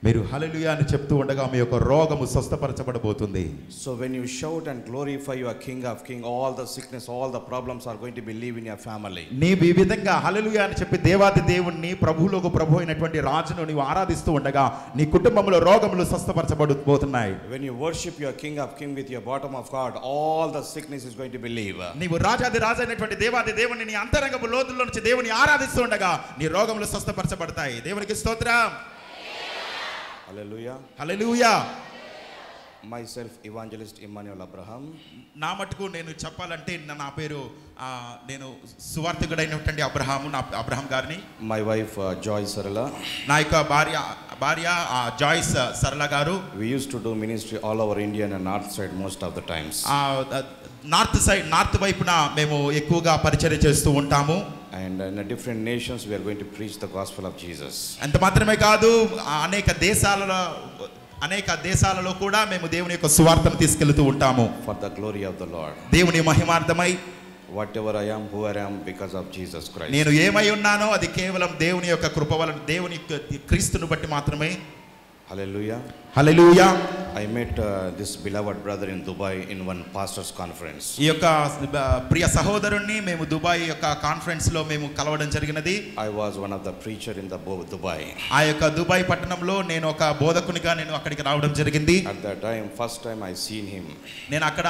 మీరు హల్లెలూయా అని చెప్తూ ఉండగా మీ యొక్క రోగము స్వస్థపరచబడబోతుంది. So when you shout and glorify your King of Kings, all the sickness, all the problems are going to be leave in your family. నీవు ఈ విధంగా హల్లెలూయా అని చెప్పి దేవాది దేవుణ్ణి, ప్రభువులకు ప్రభు అయినటువంటి రాజును నీవు ఆరాధిస్తూ ఉండగా నీ కుటుంబంలో రోగములు స్వస్థపరచబడబోతున్నాయి. When you worship your King of Kings with your bottom of heart, all the sickness is going to be leave. నీవు రాజాది రాజు అయినటువంటి దేవాది దేవుని నీ అంతరంగపు లోతుల్లో నుంచి దేవుని ఆరాధిస్తూ ఉండగా నీ రోగములు స్వస్థపరచబడతాయి. దేవునికి స్తోత్రం. Hallelujah. హల్లెలూయా. Myself, Evangelist Emmanuel Abraham. నా మటుకు నేను చెప్పాలంటే నా పేరు నేను సువార్తికుడైనటువంటి అబ్రహాం గారిని. My wife Joy Sarala. నా యొక్క భార్య జాయిస్ సరళ గారు. We used to do ministry all over India and north side most of the times. North వైపున మేము ఎక్కువగా పరిచర్య చేస్తూ ఉంటాము. And in different nations we are going to preach the gospel of Jesus. అంత మాత్రమే కాదు, అనేక దేశాలలో కూడా మేము దేవుని యొక్క సువార్తను తీసుకెళ్తూ ఉంటాము. For the glory of the Lord. దేవుని మహిమార్థమై. Whatever I am, who I am, because of Jesus Christ. నేను ఏమై ఉన్నానో అది కేవలం దేవుని యొక్క కృప వలన, దేవుని క్రీస్తును బట్టి మాత్రమే. Hallelujah. Hallelujah. I met this beloved brother in Dubai in one pastors conference. ఈ యొక్క ప్రియ సహోదరుణ్ణి మేము దుబాయ్ యొక్క కాన్ఫరెన్స్ లో మేము కలవడం జరిగినది. I was one of the preacher in the Dubai. ఆ యొక్క దుబాయ్ పట్టణంలో నేను ఒక బోధకునిగా నేను అక్కడికి రావడం జరిగింది. At that time, first time I seen him. నేను అక్కడ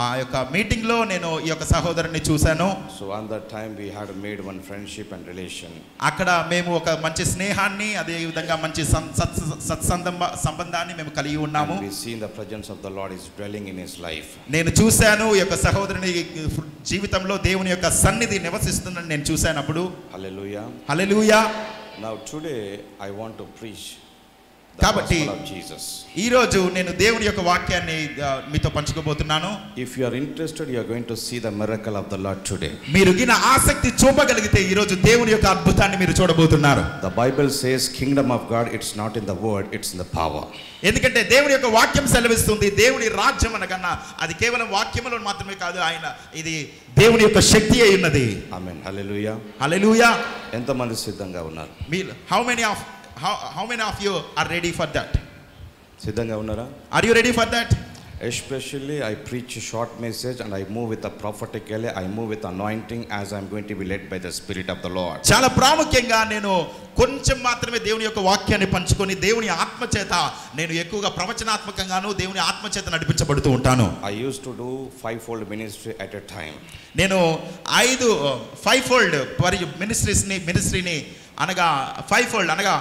ఆ యొక్క మీటింగ్ లో నేను ఈ యొక్క సహోదరుని చూశాను. So on that time we had made one friendship and relation. అక్కడ మేము ఒక మంచి స్నేహాన్ని, అదే విధంగా మంచి సంబంధాన్ని మేము కలిగి ఉన్నాము. We see the presence of the Lord is dwelling in his life. నేను చూశాను ఈ యొక్క సహోదరుని జీవితంలో దేవుని యొక్క సన్నిధి నివసిస్తుందని నేను చూశాను అప్పుడు. Hallelujah. Hallelujah. Now today I want to preach కాబట్టి Jesus. ఈ రోజు నేను దేవుని యొక్క వాక్యాన్ని మీతో పంచుకోబోతున్నాను. If you are interested, you are going to see the miracle of the Lord today. మీరు గిన ఆసక్తి చూపగలిగితే ఈ రోజు దేవుని యొక్క అద్భుతాన్ని మీరు చూడబోతున్నారు. The Bible says kingdom of God, it's not in the word, it's in the power. ఎందుకంటే దేవుని యొక్క వాక్యం సెలవిస్తుంది, దేవుని రాజ్యం అనకన్నా అది కేవలం వాక్యములో మాత్రమే కాదు, ఇది దేవుని యొక్క శక్తి అయి ఉన్నది. ఆమేన్. హల్లెలూయా. హల్లెలూయా. ఎంతమంది సిద్ధంగా ఉన్నారు? How many of you are ready for that? సిద్ధంగా ఉన్నారా? Are you ready for that? Especially I preach a short message and I move with the prophetically, I move with anointing as I'm going to be led by the Spirit of the Lord. చాలా ప్రాముఖ్యంగా నేను కొంచెం మాత్రమే దేవుని యొక్క వాక్యాన్ని పంచుకొని దేవుని ఆత్మచేత నేను ఎక్కువగా ప్రవచనాత్మకంగాను దేవుని ఆత్మచేత నడిపించబడుతూ ఉంటాను. I used to do fivefold ministry at a time. నేను 5-fold మినిస్ట్రీని అనగా 5-fold అనగా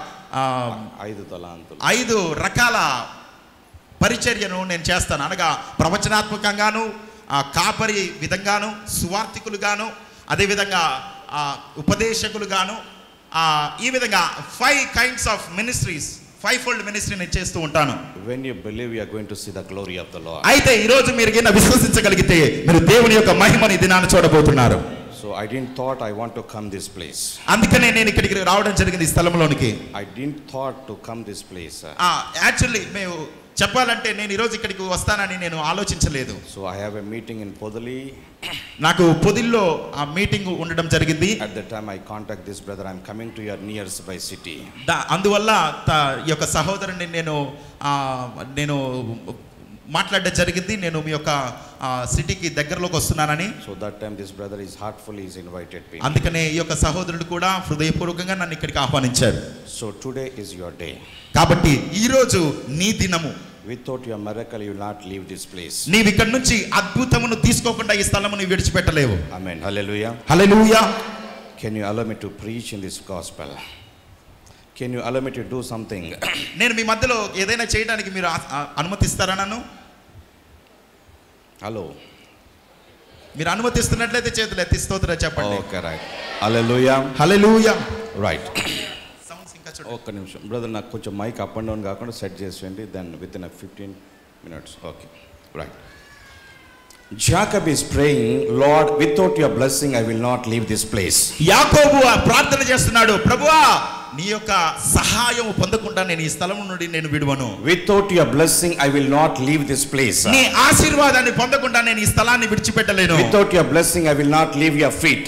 5 తలాంతులు 5 రకాల పరిచర్యను నేను చేస్తాను. అనగా ప్రవచనాత్మకంగాను, కాపరి విధంగాను, సువార్థికులుగాను, అదేవిధంగా ఉపదేశకులుగాను, ఈ విధంగా 5 kinds of ministries, 5-fold ministry నేను చేస్తూ ఉంటాను. When you believe, you are going to see the glory of the Lord. అయితే ఈ రోజు మీరు గిన్న విశ్వసించగలిగితే మీరు దేవుని యొక్క మహిమని దినాన్ని చూడబోతున్నారు. So I didn't thought I want to come this place. అందుకనే నేను ఇక్కడికి రావడం జరిగింది ఈ స్థలంలోనికి. I didn't thought to come this place. Actually మేము చెప్పాలంటే నేను ఈ రోజు ఇక్కడికి వస్తానని నేను ఆలోచించలేదు. So I have a meeting in Podali. నాకు పొదిల్లో ఆ మీటింగ్ ఉండడం జరిగింది. At the time I contact this brother, I'm coming to your nearby city. అందువల్ల ఈ యొక్క సహోదరుని నేను మాట్లాడడం జరిగింది, నేను మీ యొక్క సిటీకి దగ్గరలోకి వస్తున్నానని. So that time this brother is heartfully invited me. అందుకనే ఈ యొక్క సహోదరుడు కూడా హృదయపూర్వకంగా నన్ను ఇక్కడికి ఆహ్వానించారు. So today is your day. కాబట్టి ఈ రోజు నీ దినము. Without your miracle you will not leave this place. నీవు ఇక్కడ నుంచి అద్భుతమును తీసుకోకుండా ఈ స్థలమును విడిచిపెట్టలేవు. Amen. Hallelujah. Hallelujah. Can you allow me to preach in this gospel? Can you allow me to do something? నేను మీ మధ్యలో ఏదైనా చేయడానికి మీరు అనుమతిస్తారా నన్ను? హలో, మీరు అనుమతిస్తున్నట్లయితే చేతులు ఎత్తి స్తోత్రం చెప్పండి. Okay, right. హల్లెలూయా. హల్లెలూయా. రైట్. ఒక్క నిమిషం బ్రదర్, నాకు కొంచెం మైక్ అప్ అండ్ డౌన్ కాకుండా సెట్ చేసేయండి. Then with in 15 minutes. Okay, right. Jacob is praying, Lord, without your blessing I will not leave this place. యాకోబు ప్రార్థన చేస్తున్నాడు, ప్రభువా నీ యొక్క సహాయం పొందకుండా నేను ఈ స్థలం నుండి నేను విడువను. Without your blessing I will not leave this place. నీ ఆశీర్వాదాన్ని పొందకుండా నేను ఈ స్థలాన్ని విడిచిపెట్టలేను. Without your blessing I will not leave your feet.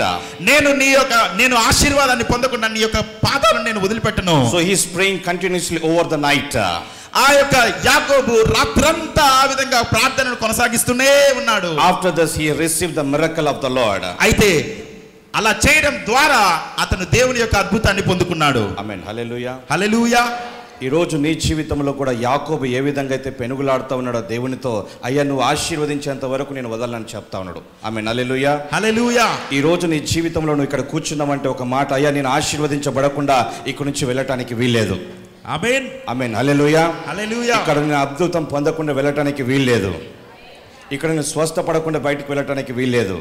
నేను ఆశీర్వాదాన్ని పొందకుండా నీ యొక్క పాదాలను నేను వదిలిపెట్టను. So he is praying continuously over the night. ఆ యొక్క యాకోబు రాత్రంతా ఆ విధంగా ప్రార్థనను కొనసాగిస్తూనే ఉన్నాడు. After this he received the miracle of the Lord. అయితే అలా చేయడం ద్వారా అతను దేవుని యొక్క అద్భుతాన్ని పొందుకున్నాడు. ఆమేన్. హల్లెలూయా. హల్లెలూయా. ఈ రోజు నీ జీవితంలో కూడా యాకోబు ఏ విధంగా అయితే పెనుగులాడుతూ ఉన్నాడో దేవునితో, అయ్యా నువ్వు ఆశీర్వదించేంత వరకు నేను వదలని చెప్తా ఉన్నాడు. ఆమేన్. హల్లెలూయా. హల్లెలూయా. ఈ రోజు నీ జీవితంలో నువ్వు ఇక్కడ కూర్చున్నావంటే ఒక మాట, అయ్యా నేను ఆశీర్వదించబడకుండా ఇక్కడి నుంచి వెళ్ళటానికి వీల్లేదు. ఆమేన్. ఆమేన్. హల్లెలూయా. హల్లెలూయా. ఇక్కడ నేను అద్భుతం పొందకుండా వెళ్ళటానికి వీల్లేదు. ఇక్కడ నేను స్వస్థపడకుండా బయటకు వెళ్ళటానికి వీల్లేదు.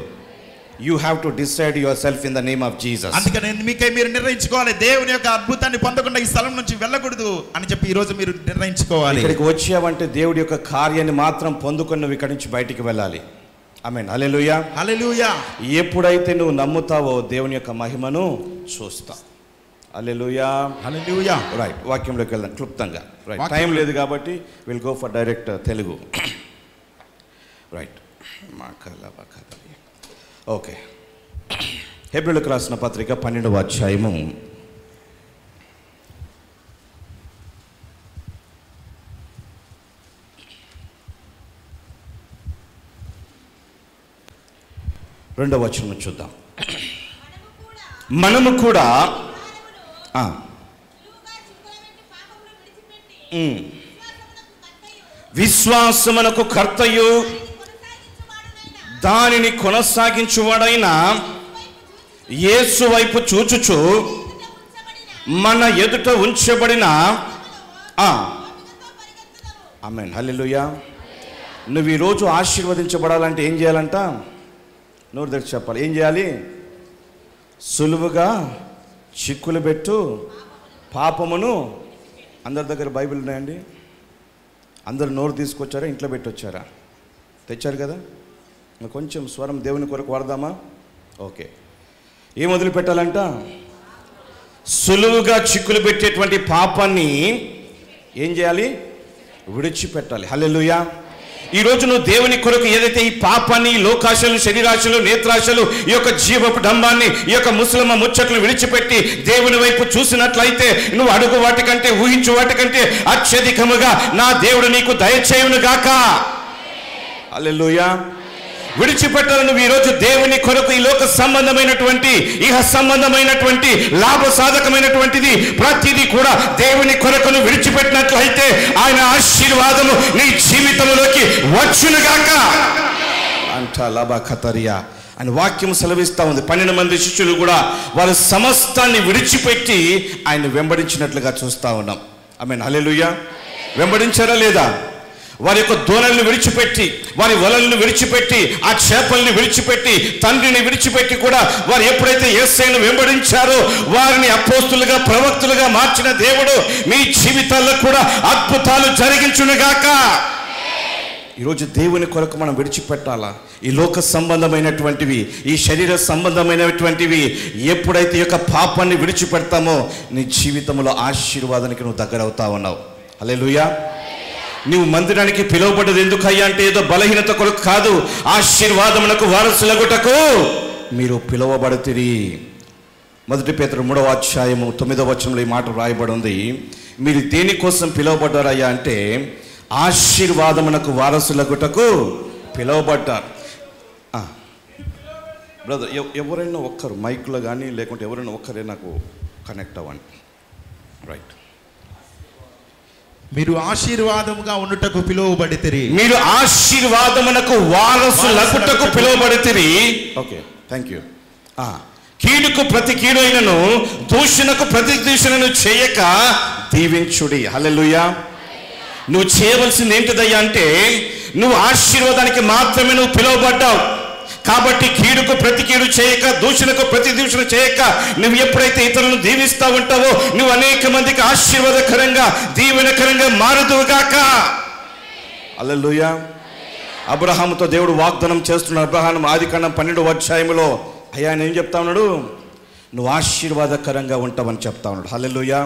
You have to decide yourself in the name of Jesus. అందుకనే మీరు నిర్ణయించుకోవాలి, దేవుని యొక్క అద్భుతాన్ని పొందకుండా ఈ స్థలం నుంచి వెళ్ళకూడదు అని చెప్పి ఈ రోజు మీరు నిర్ణయించుకోవాలి. ఇక్కడికి వచ్చావంటే దేవుడి యొక్క కార్యాన్ని మాత్రం పొందుకొని నువ్వు ఇక్కడి నుంచి బయటికి వెళ్ళాలి. ఆమేన్. హల్లెలూయా. హల్లెలూయా. ఎప్పుడైతే నువ్వు నమ్ముతావో దేవుని యొక్క మహిమను చూస్తావు. హల్లెలూయా. హల్లెలూయా. రైట్, వాక్యంలోకి వెళ్దాం క్లుప్తంగా. రైట్, టైం లేదు కాబట్టి will go for direct Telugu. Right, okay. హెబ్రీయులకు రాసిన పత్రిక 12వ అధ్యాయము 2వ వచనం చూద్దాం. మనము కూడా విశ్వాసమునకు కర్తయు దానిని కొనసాగించువాడైన యేసు వైపు చూచుచు మన ఎదుట ఉంచబడిన ఆమేన్. హల్లెలూయా. నువ్వు ఈరోజు ఆశీర్వదించబడాలంటే ఏం చేయాలంట? నోరు తెరిచి చెప్పాలి. ఏం చేయాలి? సులువుగా చిక్కులు పెట్టు పాపమును. అందరి దగ్గర బైబిల్ ఉన్నాయండి? అందరు నోరు తీసుకొచ్చారా? ఇంట్లో పెట్టొచ్చారా? తెచ్చారు కదా. కొంచెం స్వరం దేవుని కొరకు వాడదామా? ఓకే. ఏం వదిలిపెట్టాలంట? సులువుగా చిక్కులు పెట్టేటువంటి పాపాన్ని ఏం చేయాలి? విడిచిపెట్టాలి. హల్లెలూయా. ఈరోజు నువ్వు దేవుని కొరకు ఏదైతే ఈ పాపాన్ని, లోకాశలు, శరీరాశలు, నేత్రాశలు, ఈ యొక్క జీవపు డంబాన్ని, ఈ యొక్క ముసలమ్మ ముచ్చట్లు విడిచిపెట్టి దేవుని వైపు చూసినట్లయితే నువ్వు అడుగు వాటికంటే, ఊహించు వాటికంటే అత్యధికముగా నా దేవుడు నీకు దయచేయును గాక. హల్లెలూయా. విడిచిపెట్టాలి. నువ్వు ఈరోజు దేవుని కొరకు ఈ లోక సంబంధమైనటువంటి, ఇహ సంబంధమైనటువంటి, లాభ సాధకమైనటువంటిది ప్రతిదీ కూడా దేవుని కొరకు విడిచిపెట్టినట్లయితే ఆయన ఆశీర్వాదము నీ జీవితంలోకి వచ్చునుగాక. అంట లాభ ఖతరియా అని వాక్యం సెలవిస్తా ఉంది. 12 మంది శిష్యులు కూడా వారి సమస్తాన్ని విడిచిపెట్టి ఆయన వెంబడించినట్లుగా చూస్తా ఉన్నాం. ఆమేన్. హల్లెలూయా. వెంబడించారా లేదా? వారి యొక్క దోణలను విడిచిపెట్టి, వారి వలలను విడిచిపెట్టి, ఆ చేపల్ని విడిచిపెట్టి, తండ్రిని విడిచిపెట్టి కూడా వారు ఎప్పుడైతే యేసయ్యను వెంబడించారో వారిని అపోస్తులుగా, ప్రవక్తలుగా మార్చిన దేవుడు మీ జీవితాల్లో కూడా అద్భుతాలు జరిగించునుగాక. ఈరోజు దేవుని కొరకు మనం విడిచిపెట్టాలా? ఈ లోక సంబంధమైనటువంటివి, ఈ శరీర సంబంధమైనటువంటివి ఎప్పుడైతే ఈ యొక్క పాపాన్ని విడిచిపెడతామో నీ జీవితంలో ఆశీర్వాదానికి నువ్వు దగ్గర అవుతా ఉన్నావు. హల్లెలూయా. నీవు మందిరానికి పిలువబడ్డది ఎందుకయ్యా అంటే ఏదో బలహీనత కొరకు కాదు, ఆశీర్వాదమునకు వారసులగుటకు మీరు పిలువబడితిరి. 1 పేతురు 3వ అధ్యాయము 9వ వచనంలో ఈ మాట రాయబడి ఉంది. మీరు దేనికోసం పిలువబడ్డారయ్యా అంటే ఆశీర్వాదమునకు వారసులగుటకు పిలువబడ్డారు. బ్రదర్, ఎవరైనా ఒక్కరు మైక్లో కానీ లేకుంటే ఎవరైనా ఒక్కరే నాకు కనెక్ట్ అవ్వండి. రైట్. మీరు ఆశీర్వాదముగా ఉండుటకు పిలువబడితిరి. మీరు ఆశీర్వాదమునకు వారసులగుటకు పిలువబడితిరి. Okay, thank you. కీడుకు ప్రతి కీడు అయినను, దూషణకు ప్రతి దూషణను చేయక దీవించుడి. హల్లెలూయా. నువ్వు చేయవలసింది ఏంటిదయ్యా అంటే నువ్వు ఆశీర్వాదానికి మాత్రమే నువ్వు పిలువబడ్డావు కాబట్టి కీడుకు ప్రతి కీడు చేయక, దూషణకు ప్రతి దూషణ చేయక నువ్వు ఎప్పుడైతే ఇతరులను దీవిస్తూ ఉంటావో నువ్వు అనేక మందికి ఆశీర్వాదకరంగా, దీవెనకరంగా మారుదువుగాక. హల్లెలూయా. అబ్రహాముతో దేవుడు వాగ్దానం చేస్తున్న అబ్రహాం ఆదికాండం 12వ అధ్యాయంలో అయ్యా ఆయన ఏం చెప్తా ఉన్నాడు? నువ్వు ఆశీర్వాదకరంగా ఉంటావని చెప్తా ఉన్నాడు. హల్లెలూయా.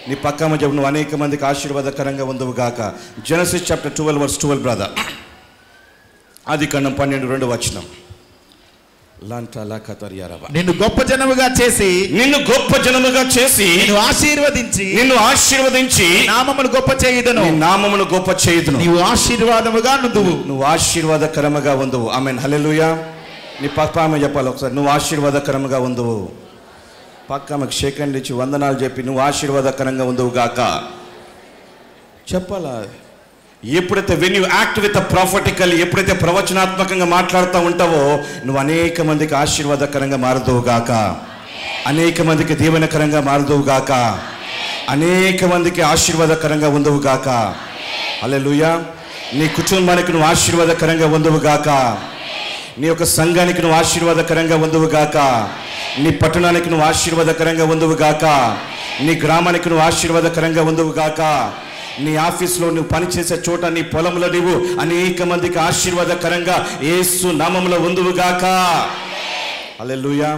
నీ పక్క మధ్య నువ్వు అనేక మందికి ఆశీర్వాదకరంగా ఉండవు గాక. Genesis chapter 12 verse 12 brother. ఆదికాండం 12:2 వచనం. నిన్ను గొప్ప జనముగా చేసి నిన్ను ఆశీర్వదించి నామమును గొప్ప చేయుదును. నామమును గొప్ప చేయుదును. నీవు ఆశీర్వాదముగా నుందువు. నువ్వు ఆశీర్వాదకరముగా ఉందువు. ఆమేన్. హల్లెలూయా. నీ పక్క ఆమె చెప్పాలి ఒకసారి, నువ్వు ఆశీర్వాదకరముగా ఉందువు. పక్క ఆమెకు షేక్ హ్యాండ్ ఇచ్చి వందనాలు చెప్పి నువ్వు ఆశీర్వాదకరంగా ఉందువు గాక చెప్పాలా. ఎప్పుడైతే when you act with prophetical, ఎప్పుడైతే ప్రవచనాత్మకంగా మాట్లాడుతూ ఉంటావో నువ్వు అనేక మందికి ఆశీర్వాదకరంగా మారుదువు గాక, అనేక మందికి దీవెనకరంగా మారుదువు గాక, అనేక మందికి ఆశీర్వాదకరంగా ఉందువు గాక. హల్లెలూయా. నీ కుటుంబానికి నువ్వు ఆశీర్వాదకరంగా ఉందువు గాక, నీ యొక్క సంఘానికి నువ్వు ఆశీర్వాదకరంగా ఉందువు గాక, నీ పట్టణానికి నువ్వు ఆశీర్వాదకరంగా ఉందువు గాక, నీ గ్రామానికి నువ్వు ఆశీర్వాదకరంగా ఉందువు గాక, నీ ఆఫీసులో నువ్వు పనిచేసే చోట, నీ పొలంలో నువ్వు అనేక మందికి ఆశీర్వాదకరంగా యేసు నామములో ఉందువు గాక. హల్లెలూయా.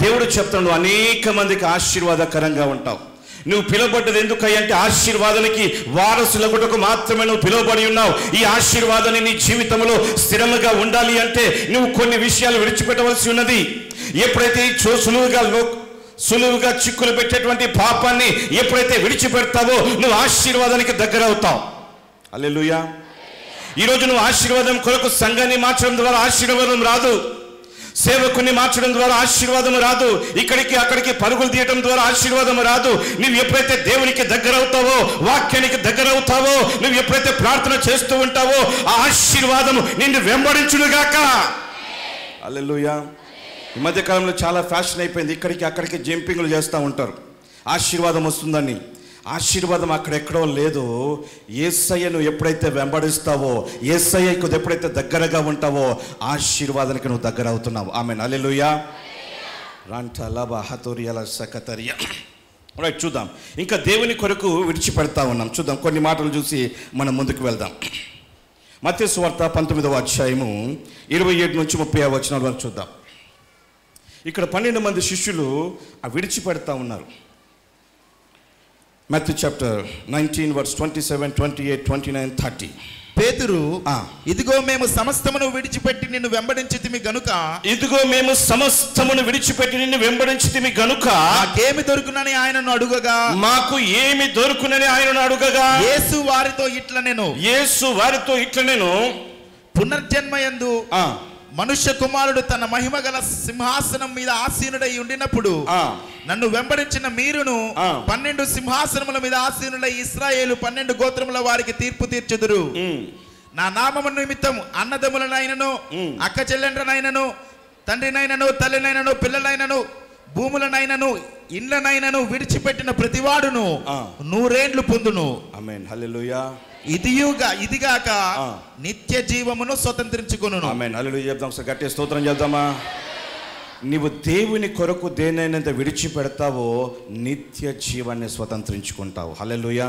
దేవుడు చెప్తాడు నువ్వు అనేక మందికి ఆశీర్వాదకరంగా ఉంటావు. నువ్వు పిలువబడ్డది ఎందుకంటే ఆశీర్వాదానికి వారసులకు మాత్రమే నువ్వు పిలువబడి ఉన్నావు. ఈ ఆశీర్వాదాన్ని నీ జీవితంలో స్థిరంగా ఉండాలి అంటే నువ్వు కొన్ని విషయాలు విడిచిపెట్టవలసి ఉన్నది. ఎప్పుడైతే సులువుగా చిక్కులు పెట్టేటువంటి పాపాన్ని ఎప్పుడైతే విడిచిపెడతావో నువ్వు ఆశీర్వాదానికి దగ్గర అవుతావు. హల్లెలూయా. ఈరోజు నువ్వు ఆశీర్వాదం కొరకు సంఘాన్ని మార్చడం ద్వారా ఆశీర్వాదం రాదు, సేవకుని మార్చడం ద్వారా ఆశీర్వాదం రాదు, ఇక్కడికి అక్కడికి పరుగులు తీయడం ద్వారా ఆశీర్వాదం రాదు. నువ్వు ఎప్పుడైతే దేవునికి దగ్గర అవుతావో, వాక్యానికి దగ్గర అవుతావో, నువ్వు ఎప్పుడైతే ప్రార్థన చేస్తూ ఉంటావో ఆ ఆశీర్వాదం నిన్ను వెంబడించునుగాక. హల్లెలూయా. ఈ మధ్యకాలంలో చాలా ఫ్యాషన్ అయిపోయింది, ఇక్కడికి అక్కడికి జంపింగ్లు చేస్తూ ఉంటారు ఆశీర్వాదం వస్తుందని. ఆశీర్వాదం అక్కడెక్కడో లేదు. యేసయ్యను ఎప్పుడైతే వెంబడిస్తావో, యేసయ్యకు ఎప్పుడైతే దగ్గరగా ఉంటావో ఆశీర్వాదానికి నువ్వు దగ్గర అవుతున్నావు. ఆమేన్. హల్లెలూయా. రైట్, చూద్దాం. ఇంకా దేవుని కొరకు విడిచిపెడతా ఉన్నాం. చూద్దాం, కొన్ని మాటలు చూసి మనం ముందుకు వెళ్దాం. మత్తయి సువార్త 19వ అధ్యాయము 27 నుంచి 30 వచనాల వరకు చూద్దాం. ఇక్కడ 12 మంది శిష్యులు విడిచిపెడతా ఉన్నారు. Matthew chapter 19 verse 27, 28, 29, 30. పేతురు, ఇదిగో మేము సమస్తమును విడిచిపెట్టి నిన్ను వెంబడించితిమి గనుక, ఇదిగో మేము సమస్తమును విడిచిపెట్టి నిన్ను వెంబడించితిమి గనుక మాకేమి దొరుకునని ఆయనను అడుగగా, మాకు ఏమి దొరుకునని ఆయనను అడుగగా యేసు వారితో ఇట్ల నేను పునర్జన్మయందు మనుష్య కుమారుడు తన మహిమ గల సింహాసనం మీద ఆసీనుడై ఉండినప్పుడు నన్ను వెంబడించిన మీరును 12 సింహాసనముల మీద ఆసీనులై ఇశ్రాయేలు 12 గోత్రముల వారికి తీర్పు తీర్చుదురు. నా నామము నిమిత్తం అన్నదమ్ములనైనను, అక్క చెల్లెండ్రనైనను, తండ్రినైనను, తల్లినైనను, పిల్లలైనను, భూములనైనను, ఇండ్లనైనను విడిచిపెట్టిన ప్రతివాడును 100 ఏండ్లు పొందును. ఆమేన్. హల్లెలూయా. ఇదిగాక నిత్య జీవమును స్వతంత్రించుకొను. ఆమేన్. హల్లెలూయా చెప్దాం. ఒకసారి గట్టిగా స్తోత్రం చేద్దామా. నీవు దేవుని కొరకు దేనైనంత విడిచిపెడతావో నిత్య జీవాన్ని స్వతంత్రించుకుంటావు. హల్లెలూయా.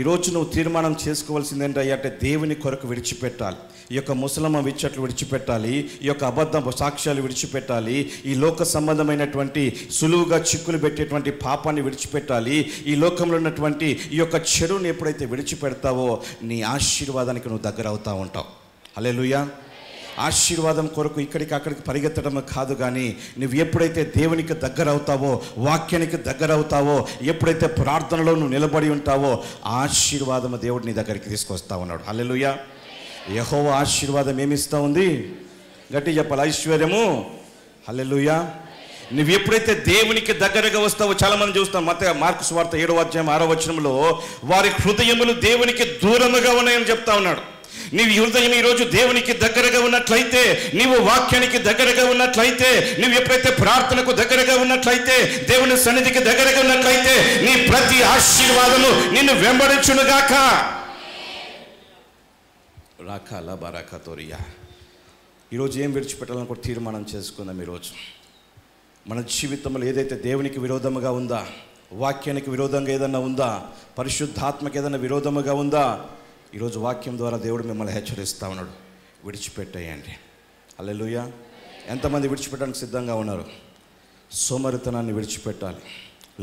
ఈరోజు నువ్వు తీర్మానం చేసుకోవాల్సింది ఏంటంటే దేవుని కొరకు విడిచిపెట్టాలి. ఈ యొక్క ముసలమ్మ విచ్చట్లు విడిచిపెట్టాలి, ఈ యొక్క అబద్ధ సాక్ష్యాలు విడిచిపెట్టాలి, ఈ లోక సంబంధమైనటువంటి సులువుగా చిక్కులు పెట్టేటువంటి పాపాన్ని విడిచిపెట్టాలి. ఈ లోకంలో ఉన్నటువంటి ఈ యొక్క చెడుని ఎప్పుడైతే విడిచిపెడతావో నీ ఆశీర్వాదానికి నువ్వు దగ్గర అవుతూ ఉంటావు. హల్లెలూయా. ఆశీర్వాదం కొరకు ఇక్కడికి అక్కడికి పరిగెత్తడం కాదు, కానీ నువ్వు ఎప్పుడైతే దేవునికి దగ్గర అవుతావో, వాక్యానికి దగ్గర అవుతావో, ఎప్పుడైతే ప్రార్థనలో నువ్వు నిలబడి ఉంటావో ఆశీర్వాదం దేవుడు నీ దగ్గరికి తీసుకొస్తా ఉన్నాడు. హల్లెలూయా. యెహోవా ఆశీర్వాదం ఏమిస్తూ ఉంది? గట్టి చెప్పాలి, ఐశ్వర్యము. హల్లెలూయా. నువ్వు ఎప్పుడైతే దేవునికి దగ్గరగా వస్తావో, చాలా మంది చూస్తాం మార్కు సువార్త 7వ అధ్యాయం 6వ వచనంలో వారి హృదయములు దేవునికి దూరముగా ఉన్నాయని చెప్తా ఉన్నాడు. నీవు హృదయం ఈరోజు దేవునికి దగ్గరగా ఉన్నట్లయితే, నీవు వాక్యానికి దగ్గరగా ఉన్నట్లయితే, నువ్వు ఎప్పుడైతే ప్రార్థనకు దగ్గరగా ఉన్నట్లయితే, దేవుని సన్నిధికి దగ్గరగా ఉన్నట్లయితే నీ ప్రతి ఆశీర్వాదము నిన్ను వెంబడించునుగాక. రాకాల బారాకతోరియా. ఈరోజు ఏం విడిచిపెట్టాలని కూడా తీర్మానం చేసుకుందాం. ఈరోజు మన జీవితంలో ఏదైతే దేవునికి విరోధముగా ఉందా, వాక్యానికి విరోధంగా ఏదన్నా ఉందా, పరిశుద్ధాత్మకి ఏదైనా విరోధముగా ఉందా, ఈరోజు వాక్యం ద్వారా దేవుడు మిమ్మల్ని హెచ్చరిస్తూ ఉన్నాడు, విడిచిపెట్టేయండి. హల్లెలూయా. ఎంతమంది విడిచిపెట్టడానికి సిద్ధంగా ఉన్నారు? సోమరితనాన్ని విడిచిపెట్టాలి,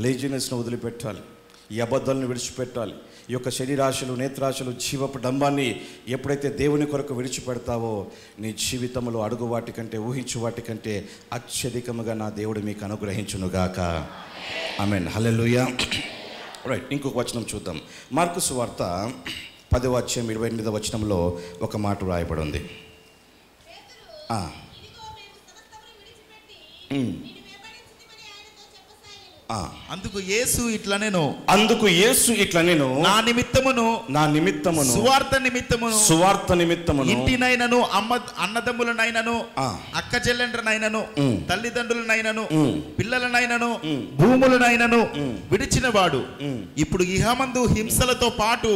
లేజినెస్ను వదిలిపెట్టాలి, ఈ అబద్ధాలను విడిచిపెట్టాలి. ఈ యొక్క శరీరాశలు, నేత్రాశలు, జీవపు డంబాన్ని ఎప్పుడైతే దేవుని కొరకు విడిచిపెడతావో నీ జీవితంలో అడుగు వాటికంటే, ఊహించు వాటికంటే అత్యధికముగా నా దేవుడు మీకు అనుగ్రహించునుగాక. ఆమేన్. హల్లెలూయా. రైట్, ఇంకొక వచనం చూద్దాం. మార్కు సువార్త 10:28 ఒక మాట రాయబడి ఉంది. అందుకు యేసు ఇట్లా నేను నా నిమిత్తమును సువార్త నిమిత్తమును ఇంటినైనను అన్నదమ్ములనైనను అక్క చెల్లెండ్రనైనను తల్లిదండ్రులనైనను పిల్లలనైనను భూములనైనను విడిచిన వాడు ఇప్పుడు ఇహమందు హింసలతో పాటు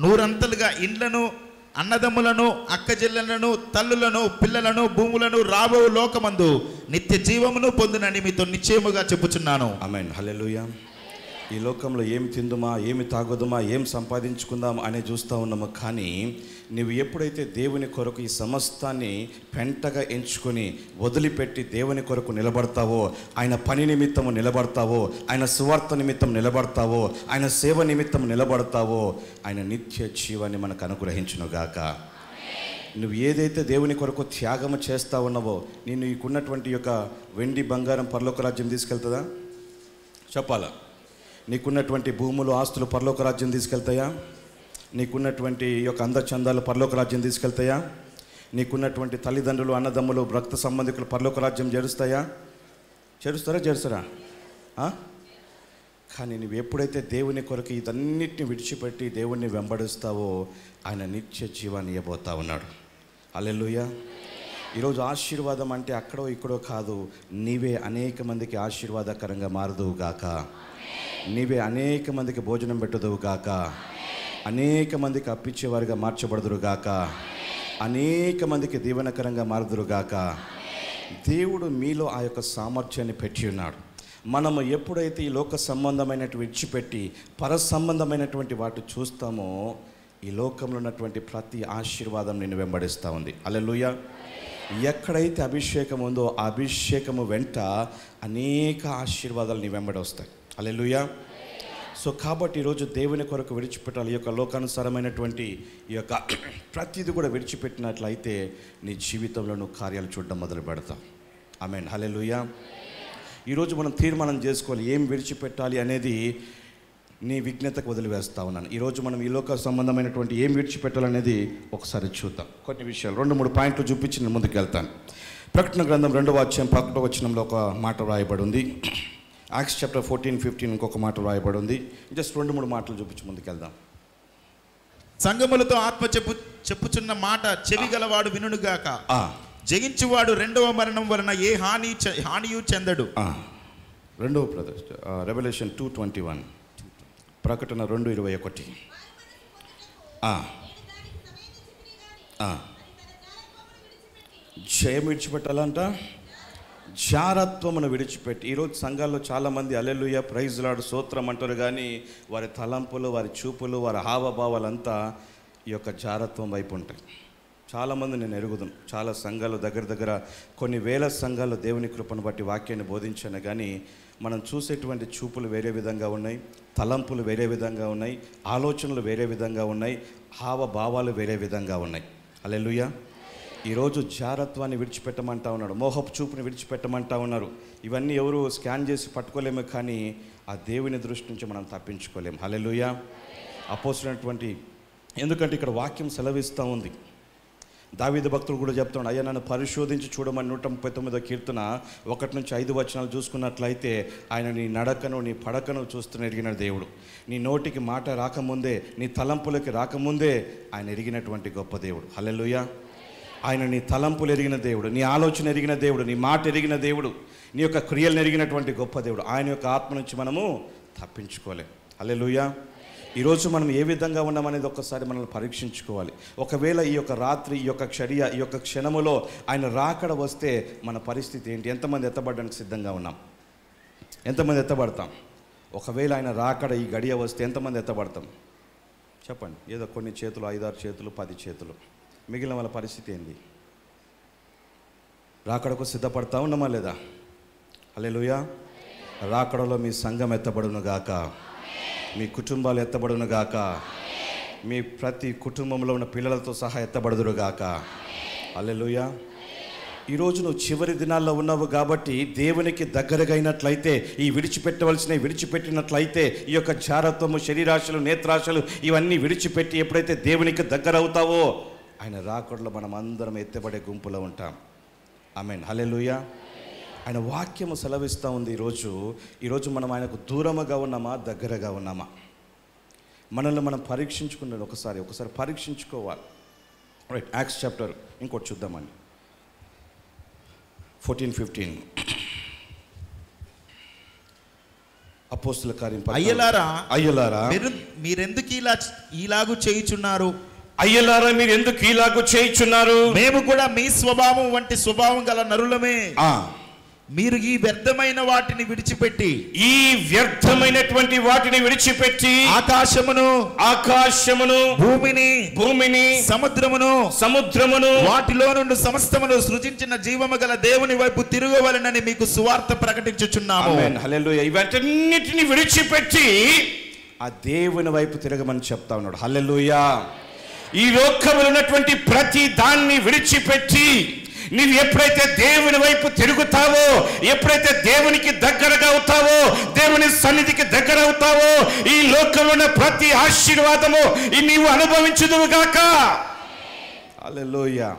100 అంతలుగా ఇండ్లను, అన్నదమ్ములను, అక్క చెల్లెలను, తల్లులను, పిల్లలను, భూములను రాబో లోకమందు నిత్య జీవమును పొందునని మీతో నిశ్చయముగా చెప్పుచున్నాను. ఆమేన్. హల్లెలూయా. ఈ లోకంలో ఏమి తిందుమా, ఏమి తాగుదుమా, ఏం సంపాదించుకుందాం అనే చూస్తూ ఉన్నాము. కానీ నువ్వు ఎప్పుడైతే దేవుని కొరకు ఈ సమస్తాన్ని పెంటగా ఎంచుకొని వదిలిపెట్టి దేవుని కొరకు నిలబడతావో, ఆయన పని నిమిత్తము నిలబడతావో, ఆయన సువార్త నిమిత్తం నిలబడతావో, ఆయన సేవ నిమిత్తం నిలబడతావో, ఆయన నిత్య జీవాన్ని మనకు అనుగ్రహించునుగాక. నువ్వు ఏదైతే దేవుని కొరకు త్యాగము చేస్తూ ఉన్నావో, నేను నీకున్నటువంటి యొక్క వెండి బంగారం పరలోక రాజ్యం తీసుకెళ్తుందా? చెప్పాలా? నీకున్నటువంటి భూములు, ఆస్తులు పరలోక రాజ్యం తీసుకెళ్తాయా? నీకున్నటువంటి యొక్క అందచందాలు పరలోక రాజ్యం తీసుకెళ్తాయా? నీకున్నటువంటి తల్లిదండ్రులు, అన్నదమ్ములు, రక్త సంబంధికులు పరలోక రాజ్యం చేరుస్తారా? కానీ నువ్వు ఎప్పుడైతే దేవుని కొరకు ఇదన్నిటిని విడిచిపెట్టి దేవుణ్ణి వెంబడిస్తావో ఆయన నిత్య జీవాన్ని ఇవ్వబోతా ఉన్నాడు. హల్లెలూయా. ఈరోజు ఆశీర్వాదం అంటే అక్కడో ఇక్కడో కాదు, నీవే అనేక మందికి ఆశీర్వాదకరంగా మారుదువు గాక, నీవే అనేక మందికి భోజనం పెట్టుదువు గాక, అనేక మందికి అప్పించేవారిగా మార్చబడుదురు గాక, అనేక మందికి దీవెనకరంగా మారుదురు గాక. దేవుడు మీలో ఆ యొక్క సామర్థ్యాన్ని పెట్టి ఉన్నాడు. మనము ఎప్పుడైతే ఈ లోక సంబంధమైనటువంటి విడిచిపెట్టి పర సంబంధమైనటువంటి వాటి చూస్తామో ఈ లోకంలో ఉన్నటువంటి ప్రతి ఆశీర్వాదం నిన్ను వెంబడిస్తూ ఉంది. హల్లెలూయా. ఎక్కడైతే అభిషేకం ఉందో ఆ అభిషేకము వెంట అనేక ఆశీర్వాదాలు నీ వెంబడి వస్తాయి. హల్లెలూయా. సో కాబట్టి ఈరోజు దేవుని కొరకు విడిచిపెట్టాలి. ఈ యొక్క లోకానుసారమైనటువంటి ఈ యొక్క ప్రతిది కూడా విడిచిపెట్టినట్లయితే నీ జీవితంలో నువ్వు కార్యాలు చూడడం మొదలు పెడతావు. ఆమేన్. హల్లెలూయా. ఈరోజు మనం తీర్మానం చేసుకోవాలి, ఏం విడిచిపెట్టాలి అనేది నీ విజ్ఞతకు వదిలివేస్తా ఉన్నాను. ఈరోజు మనం ఈ లోక సంబంధమైనటువంటి ఏం విడిచిపెట్టాలనేది ఒకసారి చూద్దాం. కొన్ని విషయాలు 2-3 పాయింట్లు చూపించి నేను ముందుకు వెళ్తాను. ప్రకటన గ్రంథం 2:11 ఒక మాట రాయబడి ఉంది. యాక్ట్స్ చాప్టర్ 14-15 ఇంకొక మాట రాయబడి ఉంది. జస్ట్ 2-3 మాటలు చూపించి ముందుకెళ్దాం. సంగములతో ఆత్మ చెప్పుచున్న మాట చెవి గలవాడు వినుగాక. జయించువాడు రెండవ మరణం వలన ఏ హానియు చెందడు. రెండవ రెవల్యూషన్ 2:21, ప్రకటన 2:21. జయం విడిచిపెట్టాలంట, జారత్వమును విడిచిపెట్టి. ఈరోజు సంఘాల్లో చాలామంది హల్లెలూయా ప్రైజ్ లార్డ్ స్తోత్రం అంటారు, కానీ వారి తలంపులు, వారి చూపులు, వారి హావభావాలంతా ఈ యొక్క జారత్వం వైపు ఉంటాయి. చాలామంది నేను ఎరుగుదాం, చాలా సంఘాలు దగ్గర కొన్ని వేల సంఘాలు దేవుని కృపను బట్టి వాక్యాన్ని బోధించాను, కానీ మనం చూసేటువంటి చూపులు వేరే విధంగా ఉన్నాయి, తలంపులు వేరే విధంగా ఉన్నాయి, ఆలోచనలు వేరే విధంగా ఉన్నాయి, హావభావాలు వేరే విధంగా ఉన్నాయి. హల్లెలూయా. ఈరోజు జారత్వాన్ని విడిచిపెట్టమంటా ఉన్నాడు, మోహపు చూపుని విడిచిపెట్టమంటా ఉన్నారు. ఇవన్నీ ఎవరు స్కాన్ చేసి పట్టుకోలేము, కానీ ఆ దేవుని దృష్టి నుంచి మనం తప్పించుకోలేము. హల్లెలూయా. అపోస్తులైనటువంటి, ఎందుకంటే ఇక్కడ వాక్యం సెలవిస్తూ ఉంది. దావీదు భక్తుడు కూడా చెప్తాడు, అయ్యా నన్ను పరిశోధించి చూడమని 139వ కీర్తన 1-5 చూసుకున్నట్లయితే ఆయన నీ నడకను, నీ పడకను చూస్తూ ఎరిగిన దేవుడు. నీ నోటికి మాట రాకముందే, నీ తలంపులకి రాకముందే ఆయన ఎరిగినటువంటి గొప్ప దేవుడు. హల్లెలూయా. ఆయన నీ తలంపులు ఎరిగిన దేవుడు, నీ ఆలోచన ఎరిగిన దేవుడు, నీ మాట ఎరిగిన దేవుడు, నీ యొక్క క్రియలను ఎరిగినటువంటి గొప్ప దేవుడు. ఆయన యొక్క ఆత్మ నుంచి మనము తప్పించుకోలేం. హల్లెలూయా. ఈరోజు మనం ఏ విధంగా ఉన్నామనేది ఒక్కసారి మనల్ని పరీక్షించుకోవాలి. ఒకవేళ ఈ యొక్క రాత్రి, ఈ యొక్క ఈ యొక్క క్షణములో ఆయన రాకడ వస్తే మన పరిస్థితి ఏంటి? ఎంతమంది ఎత్తబడడానికి సిద్ధంగా ఉన్నాం? ఎంతమంది ఎత్తబడతాం? ఒకవేళ ఆయన రాకడ ఈ గడియ వస్తే ఎంతమంది ఎత్తబడతాం? చెప్పండి. ఏదో కొన్ని చేతులు, 5-6 చేతులు, 10 చేతులు, మిగిలిన వాళ్ళ పరిస్థితి ఏంది? రాకడకు సిద్ధపడతా ఉన్నామా లేదా? హల్లెలూయా. రాకడలో మీ సంఘం ఎత్తబడును గాక, మీ కుటుంబాలు ఎత్తబడును గాక, మీ ప్రతి కుటుంబంలో ఉన్న పిల్లలతో సహా ఎత్తబడుదురు గాక. హల్లెలూయా. ఈరోజు నువ్వు చివరి దినాల్లో ఉన్నావు కాబట్టి దేవునికి దగ్గరగా అయినట్లయితే, ఈ విడిచిపెట్టినట్లయితే, ఈ యొక్క జారత్వము, శరీరాశలు, నేత్రాశలు ఇవన్నీ విడిచిపెట్టి ఎప్పుడైతే దేవునికి దగ్గర అవుతావో ఆయన రాకడలో మనం అందరం ఎత్తబడే గుంపులో ఉంటాం. ఆమేన్. హల్లెలూయా. ఆయన వాక్యము సెలవిస్తూ ఉంది. ఈరోజు మనం ఆయనకు దూరముగా ఉన్నామా, దగ్గరగా ఉన్నామా? మనల్ని మనం పరీక్షించుకున్నాడు. ఒకసారి పరీక్షించుకోవాలి. రైట్. యాక్ట్స్ చాప్టర్ ఇంకోటి చూద్దామండి, 14-15. అపోస్తుల కార్యం. అయ్యలారా మీరెందుకు ఇలాగు చేయుచున్నారు? అయ్యలారా మీరెందుకు ఇలాగు చేయుచున్నారు? మేము కూడా మీ స్వభావం వంటి స్వభావం గల నరులమే. మీరు ఈ వ్యర్థమైనటువంటి వాటిని విడిచిపెట్టి ఆకాశమును భూమిని సముద్రమును వాటిలో నుండి సమస్తమును సృజించిన జీవము గల దేవుని వైపు తిరగవలెనని మీకు సువార్త ప్రకటించుచున్నాము. ఆమేన్. హల్లెలూయా. ఇవన్నిటిని విడిచిపెట్టి ఆ దేవుని వైపు తిరగమని చెప్తా ఉన్నాడు. హల్లెలూయా. ఈ లోకంలో ఉన్నటువంటి ప్రతి దాన్ని విడిచిపెట్టి నీవు ఎప్పుడైతే దేవుని వైపు తిరుగుతావో, ఎప్పుడైతే దేవునికి దగ్గరగా అవుతావో, దేవుని సన్నిధికి దగ్గర అవుతావో, ఈ లోకంలో ఉన్న ప్రతి ఆశీర్వాదము నీవు అనుభవించుదువుగాక. హల్లెలూయా.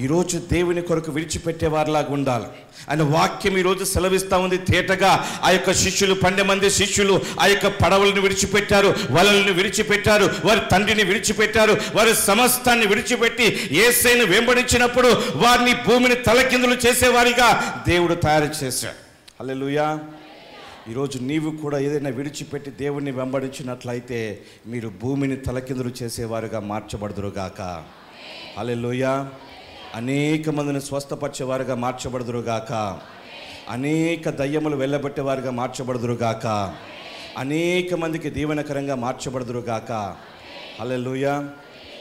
ఈరోజు దేవుని కొరకు విడిచిపెట్టేవారిలాగా ఉండాలి. ఆయన వాక్యం ఈరోజు సెలవిస్తూ ఉంది తేటగా. ఆ యొక్క శిష్యులు, 12 మంది శిష్యులు ఆ యొక్క పడవలను విడిచిపెట్టారు, వలలను విడిచిపెట్టారు, వారి తండ్రిని విడిచిపెట్టారు, వారి సమస్తాన్ని విడిచిపెట్టి యేసయ్యను వెంబడించినప్పుడు వారిని భూమిని తలకిందులు చేసేవారిగా దేవుడు తయారు చేశాడు. హల్లెలూయా. ఈరోజు నీవు కూడా ఏదైనా విడిచిపెట్టి దేవుణ్ణి వెంబడించినట్లయితే మీరు భూమిని తలకిందులు చేసేవారుగా మార్చబడుదురుగాక. హల్లెలూయా. అనేక మందిని స్వస్థపరిచేవారుగా మార్చబడుదురుగాక. అనేక దయ్యములు వెళ్ళబెట్టేవారుగా మార్చబడుదురుగాక. అనేక మందికి దీవెనకరంగా మార్చబడుదురుగాక. హల్లెలూయా.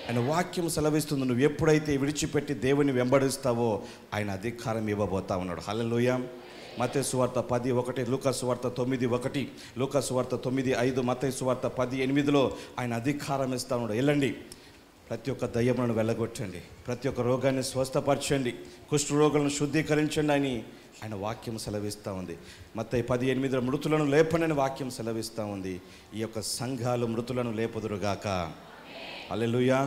ఆయన వాక్యం సెలవిస్తుంది. నువ్వు ఎప్పుడైతే విడిచిపెట్టి దేవుని వెంబడిస్తావో ఆయన అధికారం ఇవ్వబోతా ఉన్నాడు. హల్లెలూయా. మత్తయి సువార్త 10:1, లూకా సువార్త 9:1, లూకా సువార్త 9:5, మత్తయి సువార్త 10:8లో ఆయన అధికారం ఇస్తా ఉన్నాడు. వెళ్ళండి, ప్రతి ఒక్క దయ్యములను వెళ్ళగొట్టండి, ప్రతి ఒక్క రోగాన్ని స్వస్థపరచండి, కుష్ఠ రోగులను శుద్ధీకరించండి అని ఆయన వాక్యం సెలవిస్తూ ఉంది. మత్తయి 10:8 మృతులను లేపనని వాక్యం సెలవిస్తూ ఉంది. ఈ యొక్క సంఘాలు మృతులను లేపుదురుగాక. హల్లెలూయా.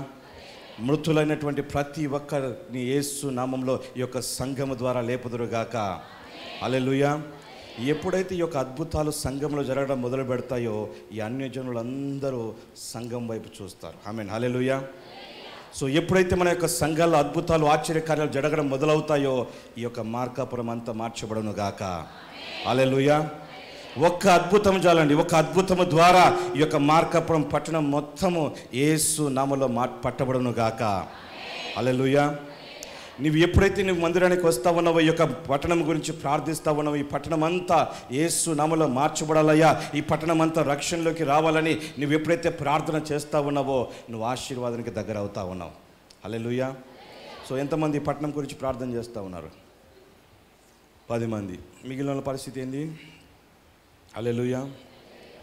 మృతులైనటువంటి ప్రతి ఒక్కరిని యేసు నామంలో ఈ యొక్క సంఘము ద్వారా లేపుదురుగాక. హల్లెలూయా. ఎప్పుడైతే ఈ యొక్క అద్భుతాలు సంఘంలో జరగడం మొదలు పెడతాయో ఈ అన్యజనులందరూ సంఘం వైపు చూస్తారు. ఆమేన్. హల్లెలూయా. సో ఎప్పుడైతే మన యొక్క సంఘాల్లో అద్భుతాలు, ఆశ్చర్యకార్యాలు జరగడం మొదలవుతాయో ఈ యొక్క మార్కాపురం అంతా మార్చబడును గాక. హల్లెలూయా. ఒక్క అద్భుతం చాలండి. ఒక అద్భుతము ద్వారా ఈ యొక్క మార్కాపురం పట్టణం మొత్తము యేసు నామములో పట్టబడును గాక. హల్లెలూయా. నువ్వు ఎప్పుడైతే నువ్వు మందిరానికి వస్తా ఉన్నావో, ఈ యొక్క పట్టణం గురించి ప్రార్థిస్తా ఉన్నావు, ఈ పట్టణం అంతా యేసు నామములో మార్చబడాలయ్యా, ఈ పట్టణం అంతా రక్షణలోకి రావాలని నువ్వు ఎప్పుడైతే ప్రార్థన చేస్తా ఉన్నావో నువ్వు ఆశీర్వాదానికి దగ్గర అవుతా ఉన్నావు. హల్లెలూయా. సో ఎంతమంది ఈ పట్టణం గురించి ప్రార్థన చేస్తూ ఉన్నారు? 10 మంది. మిగిలిన పరిస్థితి ఏంది? హల్లెలూయా.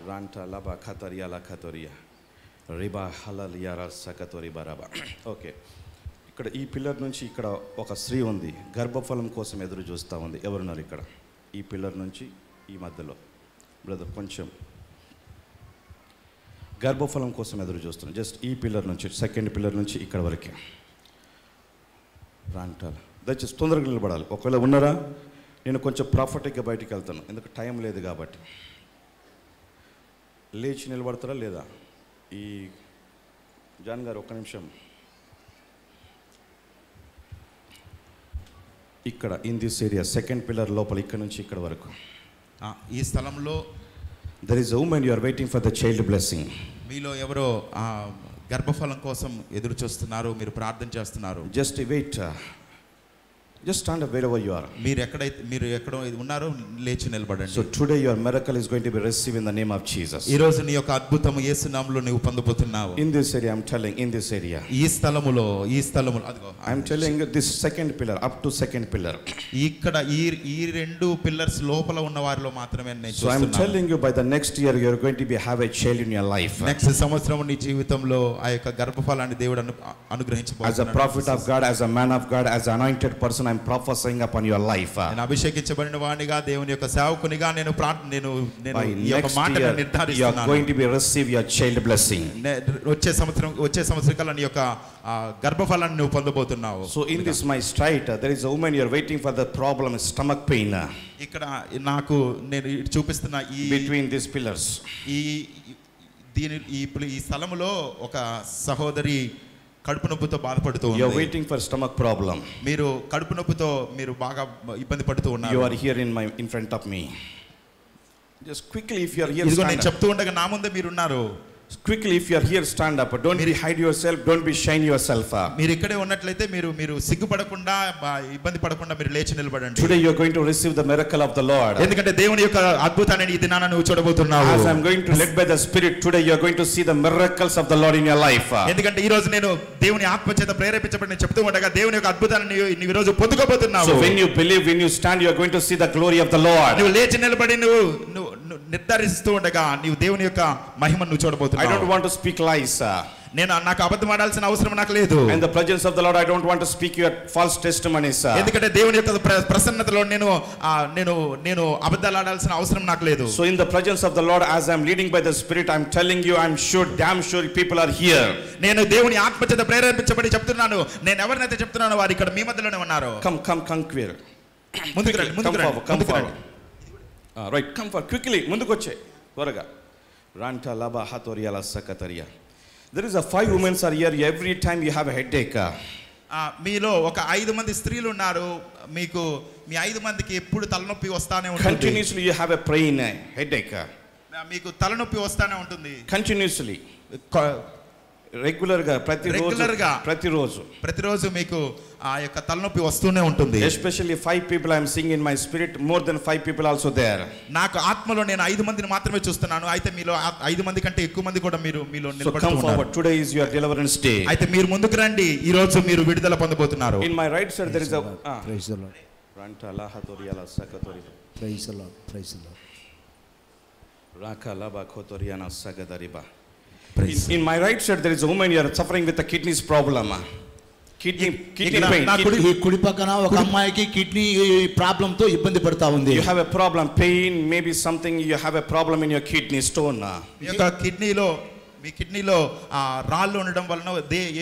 రాంటా లబా ఖతరియా లా ఖతరియా రిబా హలలియారా సకతోరి బరాబా. ఓకే, ఇక్కడ ఈ పిల్లర్ నుంచి ఇక్కడ ఒక స్త్రీ ఉంది, గర్భఫలం కోసం ఎదురు చూస్తూ ఉంది. ఎవరున్నారు ఇక్కడ? ఈ పిల్లర్ నుంచి ఈ మధ్యలో బ్రదర్ కొంచెం గర్భఫలం కోసం ఎదురు చూస్తున్నాను. జస్ట్ ఈ పిల్లర్ నుంచి, సెకండ్ పిల్లర్ నుంచి ఇక్కడ వరకే. రాంటాల దయచేసి తొందరగా నిలబడాలి. ఒకవేళ ఉన్నారా? నేను కొంచెం ప్రాఫిటిక్గా బయటికి వెళ్తాను, ఎందుకు టైం లేదు కాబట్టి. లేచి నిలబడతారా లేదా? ఈ జాన్ గారు ఒక్క నిమిషం. ఇక్కడ in this area second pillar లోపల ఇక్కడ నుంచి ఇక్కడ వరకు ఈ స్థలంలో there is a woman, you are waiting for the child blessing. మీలో ఎవరో గర్భఫలం కోసం ఎదురు చూస్తున్నారు, మీరు ప్రార్థన చేస్తున్నారు. Just wait. Just stand up wherever you are. మీరు ఎక్కడ ఉన్నారో లేచి నిలబడండి. So today your miracle is going to be received in the name of Jesus. ఈ రోజు నీ యొక్క అద్భుతం యేసు నామములో నీవు పొందబోతున్నావు. In this area I'm telling, in this area. ఈ స్థలములో అదిగో I'm telling you this second pillar, up to second pillar. ఇక్కడ ఈ రెండు పిల్లర్స్ లోపల ఉన్న వారిలో మాత్రమే నేను So I'm చూస్తున్నాను. telling you by the next year you are going to have a child in your life. Next సంవత్సరం నీ జీవితంలో ఆ యొక్క గర్భఫలాన్ని దేవుడు అనుగ్రహించబోతున్నాడు. As a prophet of God, as a man of God, as an anointed person, I'm prophesying upon your life. నేను అభిషేకించబడిన వానిగా దేవుని యొక్క సేవకునిగా నేను by ఈ యొక్క next మాటను year you are నిర్ధారిస్తున్నాను. going to be receive your child blessing. వచ్చే సంవత్సరం కల్లా నీ యొక్క గర్భఫలాన్ని నువ్వు పొందబోతున్నావు. So in this my straight there is a woman you are waiting for the problem stomach pain. ఇక్కడ నాకు నేను చూపిస్తున్న ఈ between these pillars. ఈ స్థలములో ఒక సహోదరి కడుపు నొప్పితో బాధపడుతూ ఉంది. You are waiting for stomach problem. మీరు కడుపు నొప్పితో మీరు బాగా ఇబ్బంది పడుతూ ఉన్నారు. You are here in front of me. Just quickly if you are here ఇదిగో నేను చెప్తూ ఉండగా నా ముందే మీరు ఉన్నారు. Quickly if you are here stand up. Don't be hide yourself, don't be shine yourself. మీరు ఇక్కడే ఉన్నట్లయితే మీరు సిగ్గుపడకుండా ఇబ్బంది పడకుండా మీరు లేచి నిలబడండి. Today you are going to receive the miracle of the Lord. ఎందుకంటే దేవుని యొక్క అద్భుతాన్ని ఈ దినాన నువ్వు చూడబోతున్నావు. As I am going to led by the Spirit today you are going to see the miracles of the Lord in your life. ఎందుకంటే ఈ రోజు నేను దేవుని ఆత్మ చేత ప్రేరేపించబడి నేను చెప్తూ ఉండగా దేవుని యొక్క అద్భుతాన్ని నీవు ఈ రోజు పొందుకోబోతున్నావు. So when you believe, when you stand, you are going to see the glory of the Lord. నువ్వు లేచి నిలబడి నువ్వు నిర్ధారిస్తూ ఉండగా నీవు దేవుని యొక్క మహిమను నువ్వు చూడబోతున్నావు. I don't want to speak lies. నాకు అబద్ధం ఆడాల్సిన అవసరం నాకు లేదు. In the presence of the Lord I don't want to speak your false testimonies. ఎందుకంటే దేవుని యొక్క ప్రసన్నతలో నేను అబద్ధాలు ఆడాల్సిన అవసరం నాకు లేదు. So in the presence of the Lord as I am leading by the Spirit I am telling you I'm sure damn sure people are here. నేను దేవుని ఆత్మ చేత ప్రేరేపించబడి చెప్తున్నాను. నేను ఎవరినైతే చెప్తున్నానో వారు ఇక్కడ మీ మధ్యలోనే ఉన్నారు. Come queer. ముందుకు రండి. Right, come for quickly ముందుకు వచ్చే త్వరగా. Ranta laba hatoriala sakataria. There is a 5 women are here every time you have a headache. మీలో ఒక 5 మంది స్త్రీలు ఉన్నారు. మీకు మీ 5 మందికి ఎప్పుడు తలనొప్పి వస్తానే ఉంటుంది. Continuously you have a pain, headache. మీకు తలనొప్పి వస్తానే ఉంటుంది. Continuously. రెగ్యులర్ గా ప్రతిరోజు మీకు ఆ యొక్క తలనొప్పి వస్తూనే ఉంటుంది. Especially 5 people I am seeing in my spirit, more than 5 people also there. నాకు ఆత్మలో నేను 5 మందిని మాత్రమే చూస్తున్నాను. అయితే మీలో 5 మంది కంటే ఎక్కువ మంది కూడా మీలో నిలబడుతున్నారు. So come forward, today is your deliverance day. అయితే మీరు ముందుకు రండి. ఈ రోజు మీరు విడుదల పొందబోతున్నారు. In my right side there is a praise the Lord. Ranta la hatoriala sakatori. Praise the Lord. Praise the Lord. Raka laba kotoriana sagadariba. In my right side there is a woman you are suffering with a kidneys problem. Kidney pain. కుడి పక్కన ఒక అమ్మాయికి kidney problem తో ఇబ్బంది పడతా ఉంది. You have a problem, pain, maybe something you have a problem in your kidney stone. మీ కిడ్నీలో రాళ్ళు ఉండడం వలన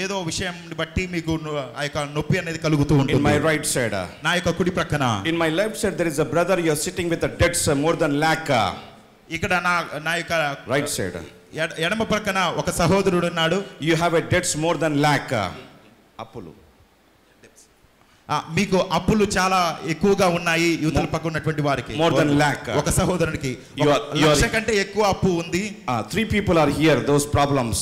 ఏదో విషయం బట్టి మీకు ఆ యొక్క నొప్పి అనేది కలుగుతూ ఉంటుంది. In my right side. నా యొక్క కుడి ప్రక్కన. In my left side there is a brother you are sitting with a debts more than lakh. ఇక్కడ నా యొక్క right side. ఎడమ ప్రక్కన ఒక సహోదరుడు ఉన్నాడు. You have a debts more than lakh. అప్పులు మీకు అప్పులు చాలా ఎక్కువగా ఉన్నాయి. యువతల పక్క ఉన్నటువంటి వారికి more than lakh. ఒక సహోదరునికి లక్ష కంటే ఎక్కువ అప్పు ఉంది. 3 people are here, those problems.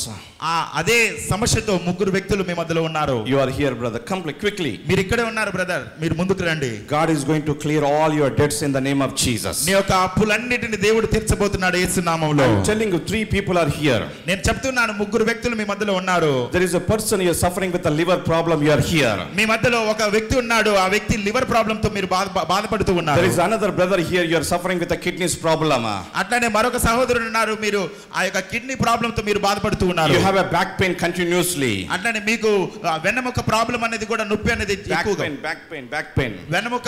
అదే సమస్యతో 3 వ్యక్తులు మీ మధ్యలో ఉన్నారు. You are here brother, come quickly. మీరు ఇక్కడే ఉన్నారు బ్రదర్, మీరు ముందుకు రండి. God is going to clear all your debts in the name of Jesus. నీ యొక్క అప్పులన్నిటిని దేవుడు తీర్చబోతున్నాడు యేసు నామములో. I'm telling you 3 people are here. నేను చెప్తున్నాను 3 వ్యక్తులు మీ మధ్యలో ఉన్నారు. There is a person you are suffering with a liver problem, you are here. మీ మధ్యలో ఒక వ్యక్తి ఉన్నాడు. ఆ వ్యక్తి లివర్ ప్రాబ్లం తో మీరు బాధపడుతూ ఉన్నారు. There is another brother here, you are suffering with a kidneys problem. అట్లానే మరొక సహోదరుడు ఉన్నారు. మీరు ఆ యొక్క కిడ్నీ ప్రాబ్లం తో మీరు బాధపడుతూ ఉన్నారు. You have a back pain continuously. అట్లానే మీకు వెన్నెముక ప్రాబ్లం అనేది కూడా నొప్పి అనేది ఎక్కువగా back pain వెన్నెముక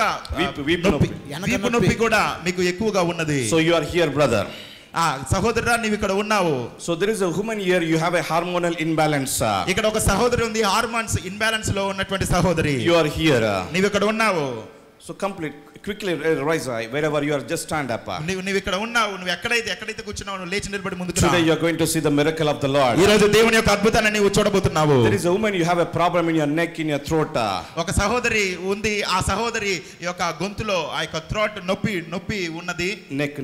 వీపు నొప్పి కూడా మీకు ఎక్కువగా ఉన్నది. So you are here brother. సహోదరుడా నీవు ఇక్కడ ఉన్నావు. So there is a woman here, you have a hormonal imbalance. ఇక్కడ ఒక సహోదరి ఉంది, హార్మోన్స్ ఇంబ్యాలెన్స్ లో ఉన్నటువంటి సహోదరి. You are here. నీవు ఇక్కడ ఉన్నావు. So complete, quickly rise wherever you are, just stand up. నువ్వు ఇక్కడ ఉన్నావు, నువ్వు ఎక్కడైతే కూర్చున్నావు, నువ్వు లేచి నిలబడి ముందుకు రా. Today you are going to see the miracle of the Lord. ఈ రోజు దేవుని యొక్క అద్భుతాన్ని నీవు చూడబోతున్నావు. There is a woman, you have a problem in your neck, in your throat. ఒక సహోదరి ఉంది, ఆ సహోదరి యొక్క గొంతులో ఆ యొక్క థ్రోట్ నొప్పి ఉన్నది. Neck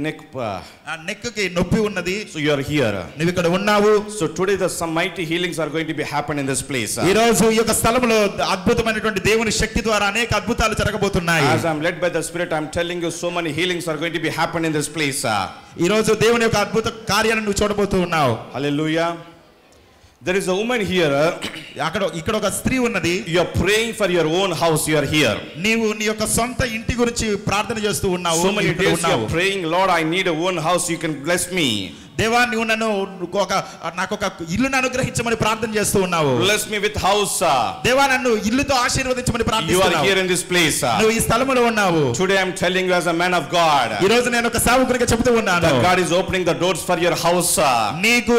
ఆ నెక్ కి నొప్పి ఉన్నది. So you are here. నువ్వు ఇక్కడ ఉన్నావు. So today some mighty healings are going to be happen in this place. ఈ రోజు ఈ యొక్క స్థలములో అద్భుతమైనటువంటి దేవుని శక్తి ద్వారా అనేక అద్భుతాలు జరగబోతున్నాయి. As I am led by the Spirit, I am telling you, so many healings are going to be happen in this place. ఈ రోజు దేవుని యొక్క అద్భుత కార్యాలను నువ్వు చూడబోతూ ఉన్నావు. Hallelujah. There is a woman here. ఇక్కడ ఒక స్త్రీ ఉన్నది. You are praying for your own house. You are here. నీవు నీ యొక్క సొంత ఇంటి గురించి ప్రార్థన చేస్తూ ఉన్నావు. So many days you are praying, Lord, I need a own house. You can bless me. దేవా నువ్వు నాకు ఒక ఇల్లును అనుగ్రహించమని ప్రార్థన చేస్తూ ఉన్నావు. Bless me with house. దేవా నన్ను ఇల్లుతో ఆశీర్వదించమని ప్రార్థిస్తున్నావు. You are here in this place. నువ్వు ఈ స్థలములో ఉన్నావు. Today I am telling you as a man of God. ఈ రోజు నేను ఒక సేవకునిగా చెప్తూ ఉన్నాను. That God is opening the doors for your house. నీకు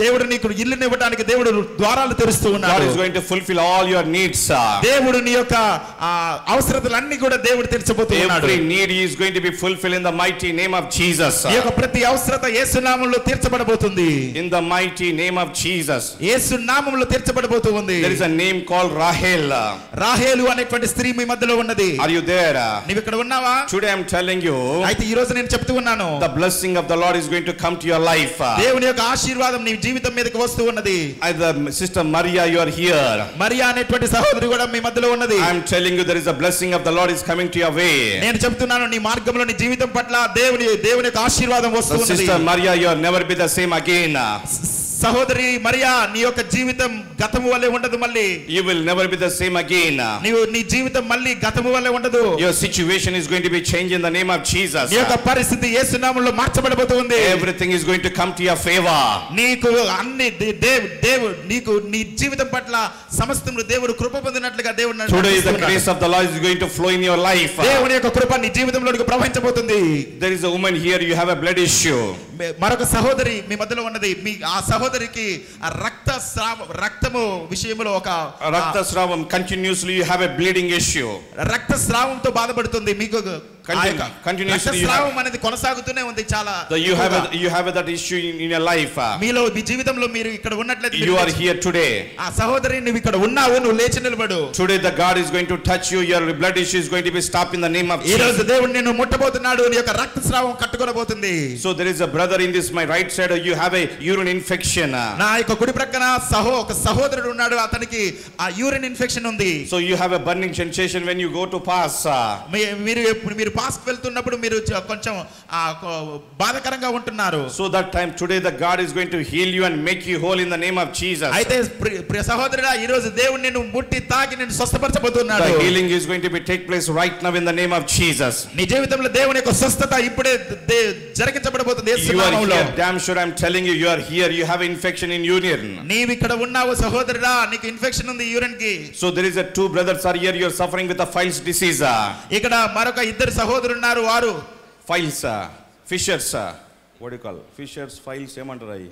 దేవుడు నీకు ఇల్లుని ఇవ్వడానికి దేవుడు ద్వారాలు తెరుస్తూ ఉన్నాడు. God is going to fulfill all your needs. దేవుడు నీ యొక్క అవసరతలన్నీ కూడా దేవుడు తీర్చబోతూ ఉన్నాడు. Every need is going to be fulfilled in the mighty name of Jesus. నీ యొక్క ప్రతి అవసరత యేసు నామములో తీర్చబడబోతుంది. In the mighty name of Jesus. యేసు నామములో తీర్చబడబోతుంది. There is a name called Rahel. రాహేలు అనేటువంటి స్త్రీ మీ మధ్యలో ఉన్నది. Are you there? నీవు ఇక్కడ ఉన్నావా? Today I am telling you. అయితే ఈ రోజు నేను చెప్తూ ఉన్నాను. The blessing of the Lord is going to come to your life. దేవుని యొక్క ఆశీర్వాదం నీ జీవితం మీదకి వస్తూ ఉన్నది. Sister Maria, you are here. Mariya అనేటువంటి సహోదరి కూడా మీ మధ్యలో ఉన్నది. I am telling you, there is a blessing of the Lord is coming to your way. నేను చెప్తున్నాను, నీ మార్గంలో నీ జీవితం పట్ల దేవుని యొక్క ఆశీర్వాదం వస్తూ ఉన్నది. Sister Maria, you will never be the same again. సహోదరి మరియా, నీ యొక్క జీవితం గతము వలె ఉండదు. మళ్ళీ you will never be the same again. నీ జీవితం మళ్ళీ గతము వలె ఉండదు. Your situation is going to be changed in the name of Jesus. నీ యొక్క పరిస్థితి యేసు నామములో మార్చబడబోతుంది. Everything is going to come to your favor. నీకు అన్ని దేవుడు నీకు నీ జీవితం పట్ల సమస్తము దేవుడు కృప పొందినట్లుగా దేవుడు Today the grace of the Lord is going to flow in your life. దేవుని యొక్క కృప నీ జీవితంలోకి ప్రవహించబోతుంది. There is a woman here, you have a blood issue. మరొక సహోదరి మీ మధ్యలో ఉన్నది. మీ ఆ సహోదరికి రక్తము విషయంలో ఒక రక్తస్రావం, continuously you have a bleeding issue. రక్తస్రావంతో బాధపడుతుంది. మీకు రక్తస్రావం అనేది కొనసాగుతూనే ఉంది. చాలా you have that issue in your life. మీలో మీ జీవితంలో మీరు ఇక్కడ ఉన్నట్లయితే you are here today. ఆ సహోదరి నువ్వు ఇక్కడ ఉన్నావు, నువ్వు లేచి నిలబడు. Today the God is going to touch you. Your blood issue is going to be stopped in the name of Jesus. ఈ రోజు దేవుడు నిన్ను ముట్టబోతున్నాడు. నీ యొక్క రక్తస్రావం కట్టుకొనబోతుంది. So there is a brother in this my right side, you have a urine infection. నా యొక్క కుడి ప్రక్కన ఒక సహోదరుడు ఉన్నాడు, అతనికి ఆ యూరిన్ ఇన్ఫెక్షన్ ఉంది. So you have a burning sensation when you go to pass. మీరు పాస్ వెళ్తున్నప్పుడు మీరు కొంచెం బాధకరంగా ఉంటున్నారు. So that time today the God is going to heal you and make you whole in the name of Jesus. అయితే ప్రియ సహోదరుడా, ఈ రోజు దేవుడు నిన్ను ముట్టి తాకి నిన్ను స్వస్థపరచబోతున్నాడు. The healing is going to be take place right now in the name of Jesus. నీ జీవితంలో దేవుని యొక్క స్వస్థత ఇప్పుడే జరిగించబడబోతుంది యేసు నామములో. You are damn sure I'm telling you, you are here, you have infection in urine. నీవు ఇక్కడ ఉన్నావు సహోదరుడా, నీకు ఇన్ఫెక్షన్ ఉంది యూరిన్ కి. So there is a two brothers are here, you are suffering with a files disease. ఇక్కడ మరొక ఇద్దరు సహోదరులు ఉన్నారు, వారు files, fissures, what do you call fissures, files ఏమంటారు అయ్యి,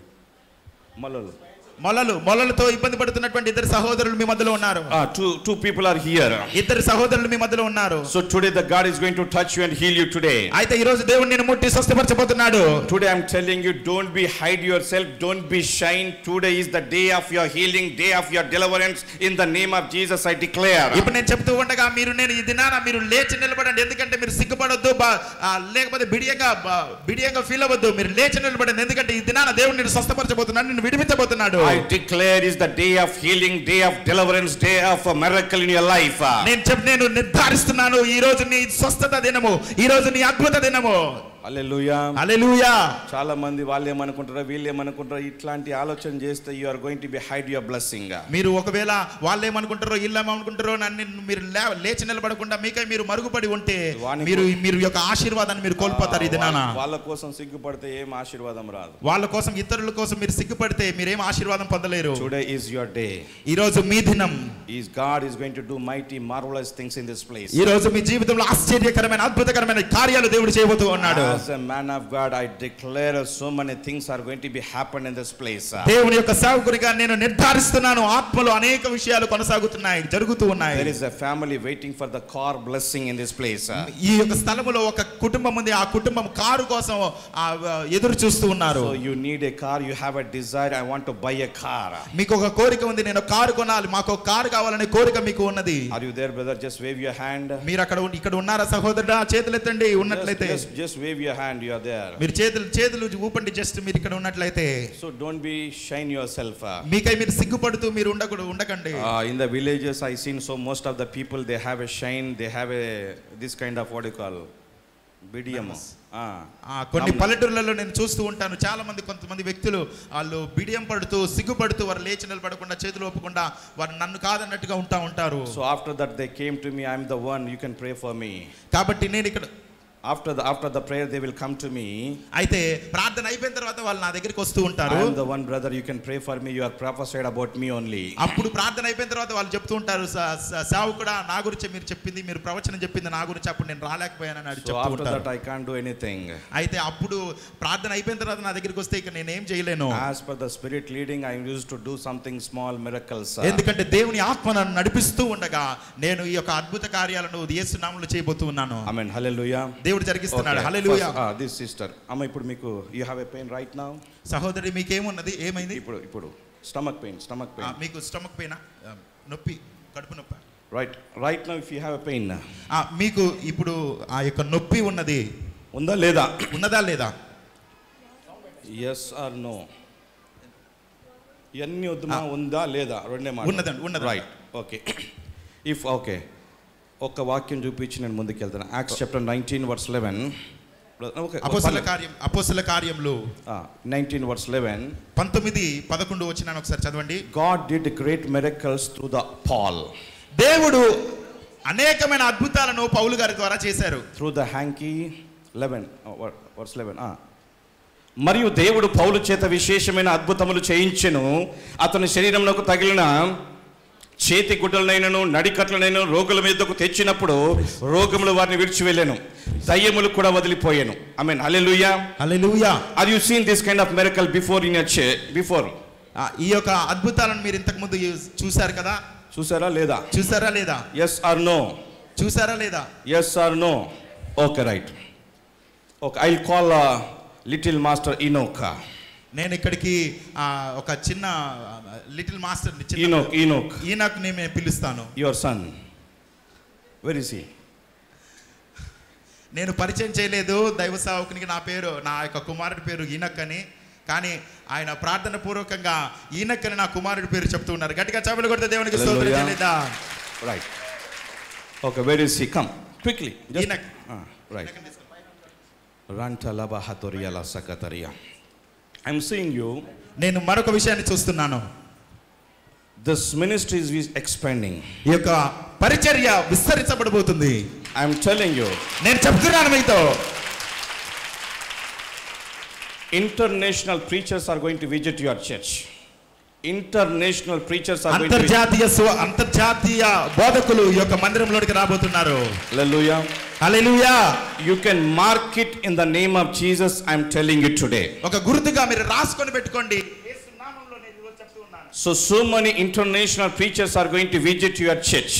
మొలలతో ఇబ్బంది పడుతున్నటువంటి ఇద్దరు సహోదరులు మీ మధ్యలో ఉన్నారు. Two people are here. ఇద్దరు సహోదరులు మీ మధ్యలో ఉన్నారు. So today the God is going to touch you and heal you today. అయితే ఈ రోజు దేవుడు నిన్ను ముట్టి స్వస్థపరచబోతున్నాడు. Today I'm telling you, don't be hide yourself, don't be shy. Today is the day of your healing, day of your deliverance in the name of Jesus I declare. ఇప్పుడు నేను చెప్తూ ఉండగా నేను ఈ దినాన మీరు లేచి నిలబడండి. ఎందుకంటే మీరు సిగ్గుపడొద్దు, లేకపోతే బిడియంగా ఫీల్ అవ్వద్దు. మీరు లేచి నిలబడండి. ఎందుకంటే ఈ దినాన దేవుడు నిన్ను స్వస్థపరచబోతున్నాడు, నిన్ను విడిపించబోతున్నాడు. I declare is the day of healing, day of deliverance, day of a miracle in your life. నేను నిర్ధారిస్తున్నాను, ఈ రోజు నీ స్వస్థత దినము, ఈ రోజు నీ అద్భుత దినము. హల్లెలూయా, హల్లెలూయా. చాలా మంది వాళ్ళు ఏమనుకుంటారో వీళ్ళు ఏమనుకుంటారో ఇట్లాంటి ఆలోచన చేస్తే you are going to be hide your blessing. మీరు ఒకవేళ వాళ్ళు ఏమనుకుంటారో వీళ్ళు ఏమనుకుంటారో మీరు లేచి నిలబడకుండా మీకై మీరు మరుగుపడి ఉంటే మీరు యొక్క ఆశీర్వాదాన్ని మీరు కోల్పోతారు. ఈ దినాన వాళ్ళ కోసం సిగ్గుపడితే ఏం ఆశీర్వాదం రాదు. వాళ్ళ కోసం ఇతరుల కోసం మీరు సిగ్గుపడితే మీరేం ఆశీర్వాదం పొందలేరు. Today is your day. ఈ రోజు మీ దినం. God is going to do mighty marvelous things in this place. ఈ రోజు మీ జీవితంలో ఆశ్చర్యకరమైన అద్భుతకరమైన కార్యాలు దేవుడు చేయబోతూ ఉన్నాడు. As a man of God, I declare so many things are going to be happen in this place. దేవుని యొక్క సేవకునిగా నేను నిర్ధారిస్తున్నాను, ఆత్మలో అనేక విషయాలు కొనసాగుతున్నాయి, జరుగుతూ ఉన్నాయి. There is a family waiting for the car blessing in this place. ఈ యొక్క స్థలములో ఒక కుటుంబం ఉంది, ఆ కుటుంబం కారు కోసం ఎదురు చూస్తూ ఉన్నారు. So you need a car, you have a desire, I want to buy a car. మీకు ఒక కోరిక ఉంది, నేను కారు కొనాలి, మాకు ఒక కారు కావాలనే కోరిక మీకు ఉన్నది. Are you there, brother? Just wave your hand. మీరు ఇక్కడ ఉన్నారా సహోదరుడా? చేతులెత్తండి ఉన్నట్లయితే. Just wave your hand, you are there. మీరు చేతులు ఊపండి, జస్ట్ మీరు ఇక్కడ ఉన్నట్లయితే. So don't be shine yourself. మీకై మీరు సిగ్గుపడుతూ మీరు ఉండకండి. In the villages I seen, so most of the people they have a shine, they have a this kind of what you call బిడియం. కొన్ని పల్లెటూర్లలో నేను చూస్తూ ఉంటాను, చాలా మంది కొంతమంది వ్యక్తులు వాళ్ళు బిడియం పడుతూ సిగ్గుపడుతూ వారు లేచి నిలబడకుండా చేతులు ఒప్పకుండా వారు నన్ను కాదన్నట్టుగా ఉంటారు. So after that they came to me, I am the one, you can pray for me. కాబట్టి నేను ఇక్కడ after the prayer they will come to me. అయితే ప్రార్థన అయిపోయిన తర్వాత వాళ్ళు నా దగ్గరికి వస్తూ ఉంటారు. I am the one, brother, you can pray for me, you are prophesied about me only. అప్పుడు ప్రార్థన అయిపోయిన తర్వాత వాళ్ళు చెప్తూ ఉంటారు, సేవకుడా నా గురించి మీరు చెప్పింది, మీరు ప్రవచనం చెప్పింది నా గురించి అప్పుడు నేను రాలేకపోయానని చెప్తూ ఉంటారు. So after that I can't do anything. అయితే అప్పుడు ప్రార్థన అయిపోయిన తర్వాత నా దగ్గరికి వస్తే ఇక నేను ఏం చేయలేను. As per the spirit leading, I used to do something small miracles. ఎందుకంటే దేవుని ఆత్మ నన్ను నడిపిస్తూ ఉండగా నేను ఈ యొక్క అద్భుత కార్యాలను యేసు నామములో చేయబోతూ ఉన్నాను. Amen. Hallelujah. దేవుడు జరిగిస్తున్నాడు. హల్లెలూయా. This sister, అమ్మ ఇప్పుడు మీకు you have a pain right now? సహోదరి మీకు ఏమున్నది? ఏమైంది? ఇప్పుడు స్టమక్ పెయిన్. మీకు స్టమక్ పెయిన్, నొప్పి, కడుపు నొప్పి. Right now if you have a pain. మీకు ఇప్పుడు ఆ యొక్క నొప్పి ఉన్నది, ఉన్నదా లేదా? Yes or no? ఇవన్నీ వద్దుమా, ఉందా లేదా? రెండే మాట. ఉన్నదండి. రైట్. ఓకే. ఇఫ్ ఓకే ఒక వాక్యం చూపించి నేను ముందుకు వెళ్తాను. Acts chapter 19 verse 11. అపోస్తల కార్యములు 19 verse 11. 19-11 వచనాన్ని ఒకసారి చదవండి. God did great miracles through the Paul. దేవుడు అనేకమైన అద్భుతాలను పౌలు గారి ద్వారా చేశారు. Through the hanky 11 verse 11. మరియు దేవుడు పౌలు చేత విశేషమైన అద్భుతములు చేయించెను. అతని శరీరమునకు తగిలిన చేతి గుడ్డలనైనను నడికట్లనైనను రోగుల మీదకు తెచ్చినప్పుడు రోగములు వారిని విడిచి వెళ్ళాను, దయ్యములు కూడా వదిలిపోయాను. ఆమేన్. హల్లెలూయా. హల్లెలూయా. Are you seen this kind of miracle before in your before? ఈ యొక్క అద్భుతాలను మీరు ఇంతకు ముందు చూశారు కదా? చూసారా లేదా? yes or no? చూసారా లేదా? yes or no? okay, right. okay, I'll call little master Enoch. నేను ఇక్కడికి ఒక చిన్న లిటిల్ మాస్టర్ ఈనోక్ నేను పిలుస్తాను. యువర్ సన్, వేర్ ఇస్ హి? నేను పరిచయం చేయలేదు దైవ సేవకునికి, నా యొక్క కుమారుడి పేరు ఈనక్ అని, కానీ ఆయన ప్రార్థన పూర్వకంగా ఈనక్ అని నా కుమారుడి పేరు చెప్తూ ఉన్నారు. గట్టిగా చప్పట్లు కొడితే దేవునికి స్తోత్రం చేయలేదా? Right. Okay, where is he? Come quickly. Enoch. Right. రంటలబ హతోరియల సకతరియా. I'm seeing you. నేను మరొక విషయాన్ని చూస్తున్నాను. This ministry is expanding. ఈ యొక్క పరిచర్య విస్తరించబడబోతుంది. I'm telling you. నేను చెప్తున్నాను మీతో. International preachers are going to visit your church. International preachers are going to అంతర్జాతీయ బోధకులు ఈ యొక్క మందిరంలోకి రాబోతున్నారు. Hallelujah. Hallelujah. You can mark it in the name of Jesus. I'm telling you today. ఒక గుర్తుగా మీరు రాసుకొని పెట్టుకోండి. యేసు నామములో నేను ఈరోజు చెప్తూ ఉన్నాను. So many international preachers are going to visit your church.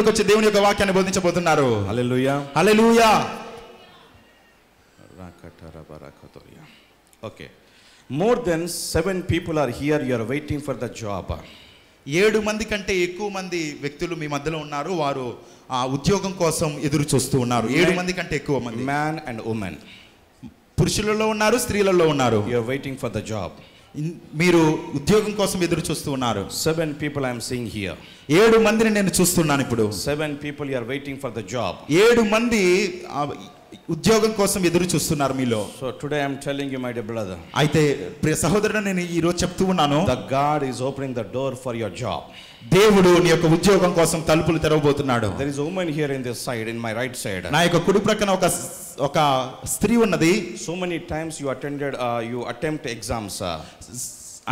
వచ్చి దేవుని యొక్క వాక్యాన్ని బోధించబోతున్నారు. హల్లెలూయా. హల్లెలూయా. Okay. More than 7 people are here. You are waiting for the job. 7 మంది కంటే ఎక్కువ మంది వ్యక్తులు మీ మధ్యలో ఉన్నారు. వారు ఆ ఉద్యోగం కోసం ఎదురు చూస్తూ ఉన్నారు. 7 మంది కంటే ఎక్కువ మంది. Man and woman. పురుషులలో ఉన్నారు, స్త్రీలలో ఉన్నారు. You are waiting for the job. మీరు ఉద్యోగం కోసం ఎదురు చూస్తూ ఉన్నారు. 7 people I am seeing here. 7 మందిని నేను చూస్తున్నాను ఇప్పుడు. 7 people you are waiting for the job. 7 మంది ఉద్యోగం కోసం ఎదురు చూస్తున్నారు మీలో. So today I am telling you, my dear brother. అయితే ప్రియ సహోదరుడు, నేను ఈ రోజు చెప్తూ ఉన్నాను. The God is opening the door for your job. దేవుడు నీ యొక్క ఉద్యోగం కోసం తలుపులు తెరవబోతున్నాడు. There is a woman here in this side, in my right side. నా యొక్క కుడి ప్రక్కన ఒక స్త్రీ ఉన్నది. So many times you attempt exams.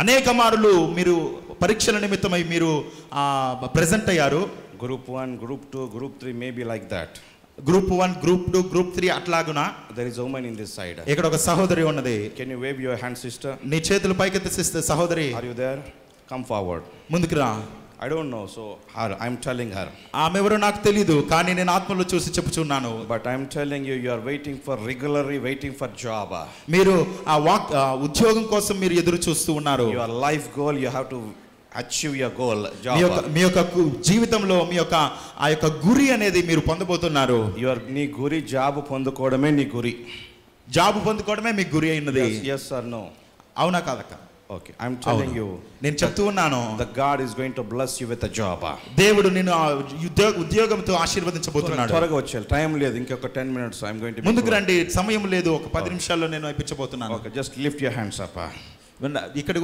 అనేక మార్లు మీరు పరీక్షల నిమిత్తమై మీరు ప్రెజెంట్ అయ్యారు. Group 1, Group 2, Group 3, maybe like that. Group 1, Group 2, Group 3 అట్లాగునా. There is a woman in this side. ఇక్కడ ఒక సహోదరి ఉన్నది. Can you wave your hand, sister? నీ చేతులు పైకెత్తి సిస్టర్ సహోదరి. Are you there? Come forward. ముందుకు రా. I don't know, so I'm telling her. ఆమె ఎవరో నాకు తెలియదు, కానీ నేను ఆత్మలో చూసి చెప్పుచున్నాను. But I'm telling you, you are regularly waiting for job. మీరు ఉద్యోగం కోసం మీరు ఎదురు చూస్తూ ఉన్నారు. Your life goal, you have to achieve your goal, job. మీ యొక్క జీవితంలో మీ యొక్క ఆ యొక్క గురి అనేది మీరు పొందబోతున్నారు. నీ గురి జాబ్ పొందుకోవడమే నీ గురి. జాబ్ పొందుకోవడమే మీ గురి అయినది. Yes or no? అవునా కాదక్క? Okay, I'm telling you, నేను చెప్తూ ఉన్నాను, the God is going to bless you with a job. దేవుడు నిన్ను ఉద్యోగంతో ఆశీర్వదించబోతున్నాడు. త్వరగా వచ్చేయాలి, టైం లేదు, ఇంకొక 10 minutes I'm going to. ముందుకు రండి, సమయం లేదు, ఒక 10 నిమిషాల్లో నేను అయిపించబోతున్నాను. Okay, just lift your hands up. ఇక్కడ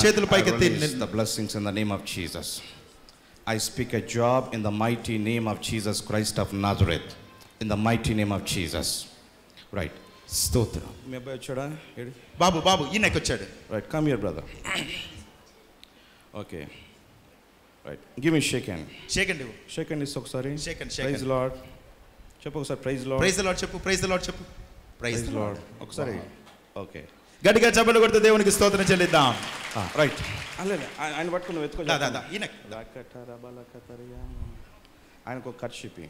చేతులు పైకెత్తి. The blessings in the name of Jesus. I speak a job in the mighty name of Jesus Christ of Nazareth. In the mighty name of Jesus. Right. స్తోత్రం. మీ అబ్బాయి వచ్చాడా? బాబు ఈయనకి వచ్చాడు. Right, come here brother. Okay. Right. Give me shake hand. Shake hand. Shake hand is ఒకసారి. Shake hand. Praise Lord. చెప్పు ఒకసారి praise Lord. Praise the Lord చెప్పు. Praise the Lord చెప్పు. Praise the Lord. ఒకసారి. Okay. గట్టిగా చప్పట్లు కొడుతూ దేవునికి స్తోత్రం చెల్లిద్దాం. రైట్. అల్లే ఆయన పట్టుకుని వెతుకో. ఈయనకి. ఆయనకు ఒక కర్చీప్.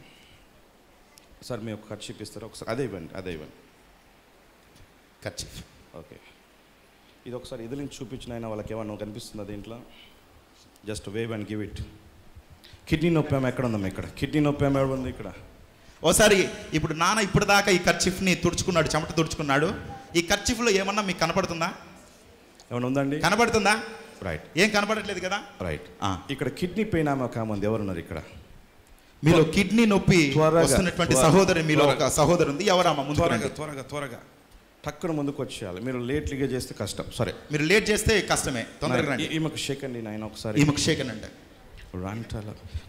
సార్ మీ ఒక కర్చీప్ ఇస్తారా ఒకసారి? అదే ఇవ్వండి. కర్చీప్. ఓకే, ఇది ఒకసారి ఇది నుంచి చూపించిన ఆయన వాళ్ళకి ఏమన్నా కనిపిస్తుందా దీంట్లో? Just wave and give it. Kidney నొప్పి ఏమో ఎక్కడ ఉందమ్మా? ఇక్కడ కిడ్నీ నొప్పి ఏమో ఎక్కడ ఉంది? ఇక్కడ. ఓసారి ఇప్పుడు నాన్న ఇప్పటిదాకా ఈ కర్చీఫ్ని తుడుచుకున్నాడు, చెమట తుడుచుకున్నాడు. ఈ కర్చీఫ్లో ఏమన్నా మీకు కనపడుతుందా? ఏమన్నా ఉందండి? కనపడుతుందా? రైట్. ఏం కనపడట్లేదు కదా? రైట్. ఇక్కడ కిడ్నీ పెయిన్ ఆమె కామంది ఎవరున్నారు ఇక్కడ? మీలో కిడ్నీ నొప్పి వస్తున్నటువంటి సహోదరి, మీలో ఒక సహోదరు ఉంది. ఎవరమ్మా? ముందు త్వరగా టక్కున ముందుకు వచ్చేయాలి. మీరు లేట్లీగా చేస్తే కష్టం. సరే, మీరు లేట్ చేస్తే కష్టమే. తొందరగా ఈమెకు షేక్ అండి నాయన ఒకసారి. ఈమెకు షేక్ అండి.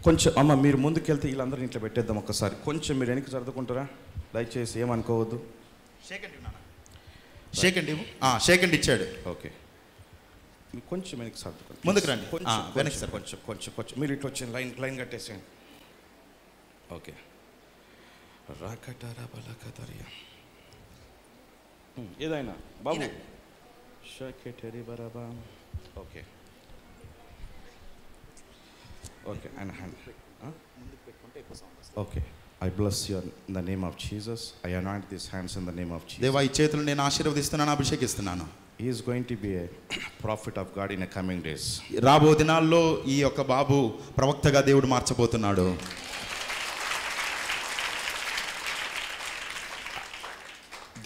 కొంచెం అమ్మ మీరు ముందుకెళ్తే వీళ్ళందరూ ఇంట్లో పెట్టేద్దాం. ఒకసారి కొంచెం మీరు వెనక్కి సర్దుకుంటారా దయచేసి? ఏమనుకోవద్దు. షేక్ అండి. షేక్ అండి ఇచ్చాడు. ఓకే, మీరు కొంచెం వెనక్కి సర్దుకోండి. ముందుకు రండి. వెనక్కి సార్ కొంచెం మీరు ఇట్లా వచ్చి లైన్ కట్టేసేయండి. ఓకే. రాకటారా ఏదైనా బాబు. Okay okay, and hand. Okay, I bless you in the name of Jesus. I anoint these hands in the name of Jesus. దేవా ఈ చేతులు నేను ఆశీర్వదిస్తున్నాను, అభిషేకిస్తున్నాను. He is going to be a prophet of God in the coming days. రాబో దినాల్లో ఈ యొక్క బాబు ప్రవక్తగా దేవుడు మార్చబోతున్నాడు.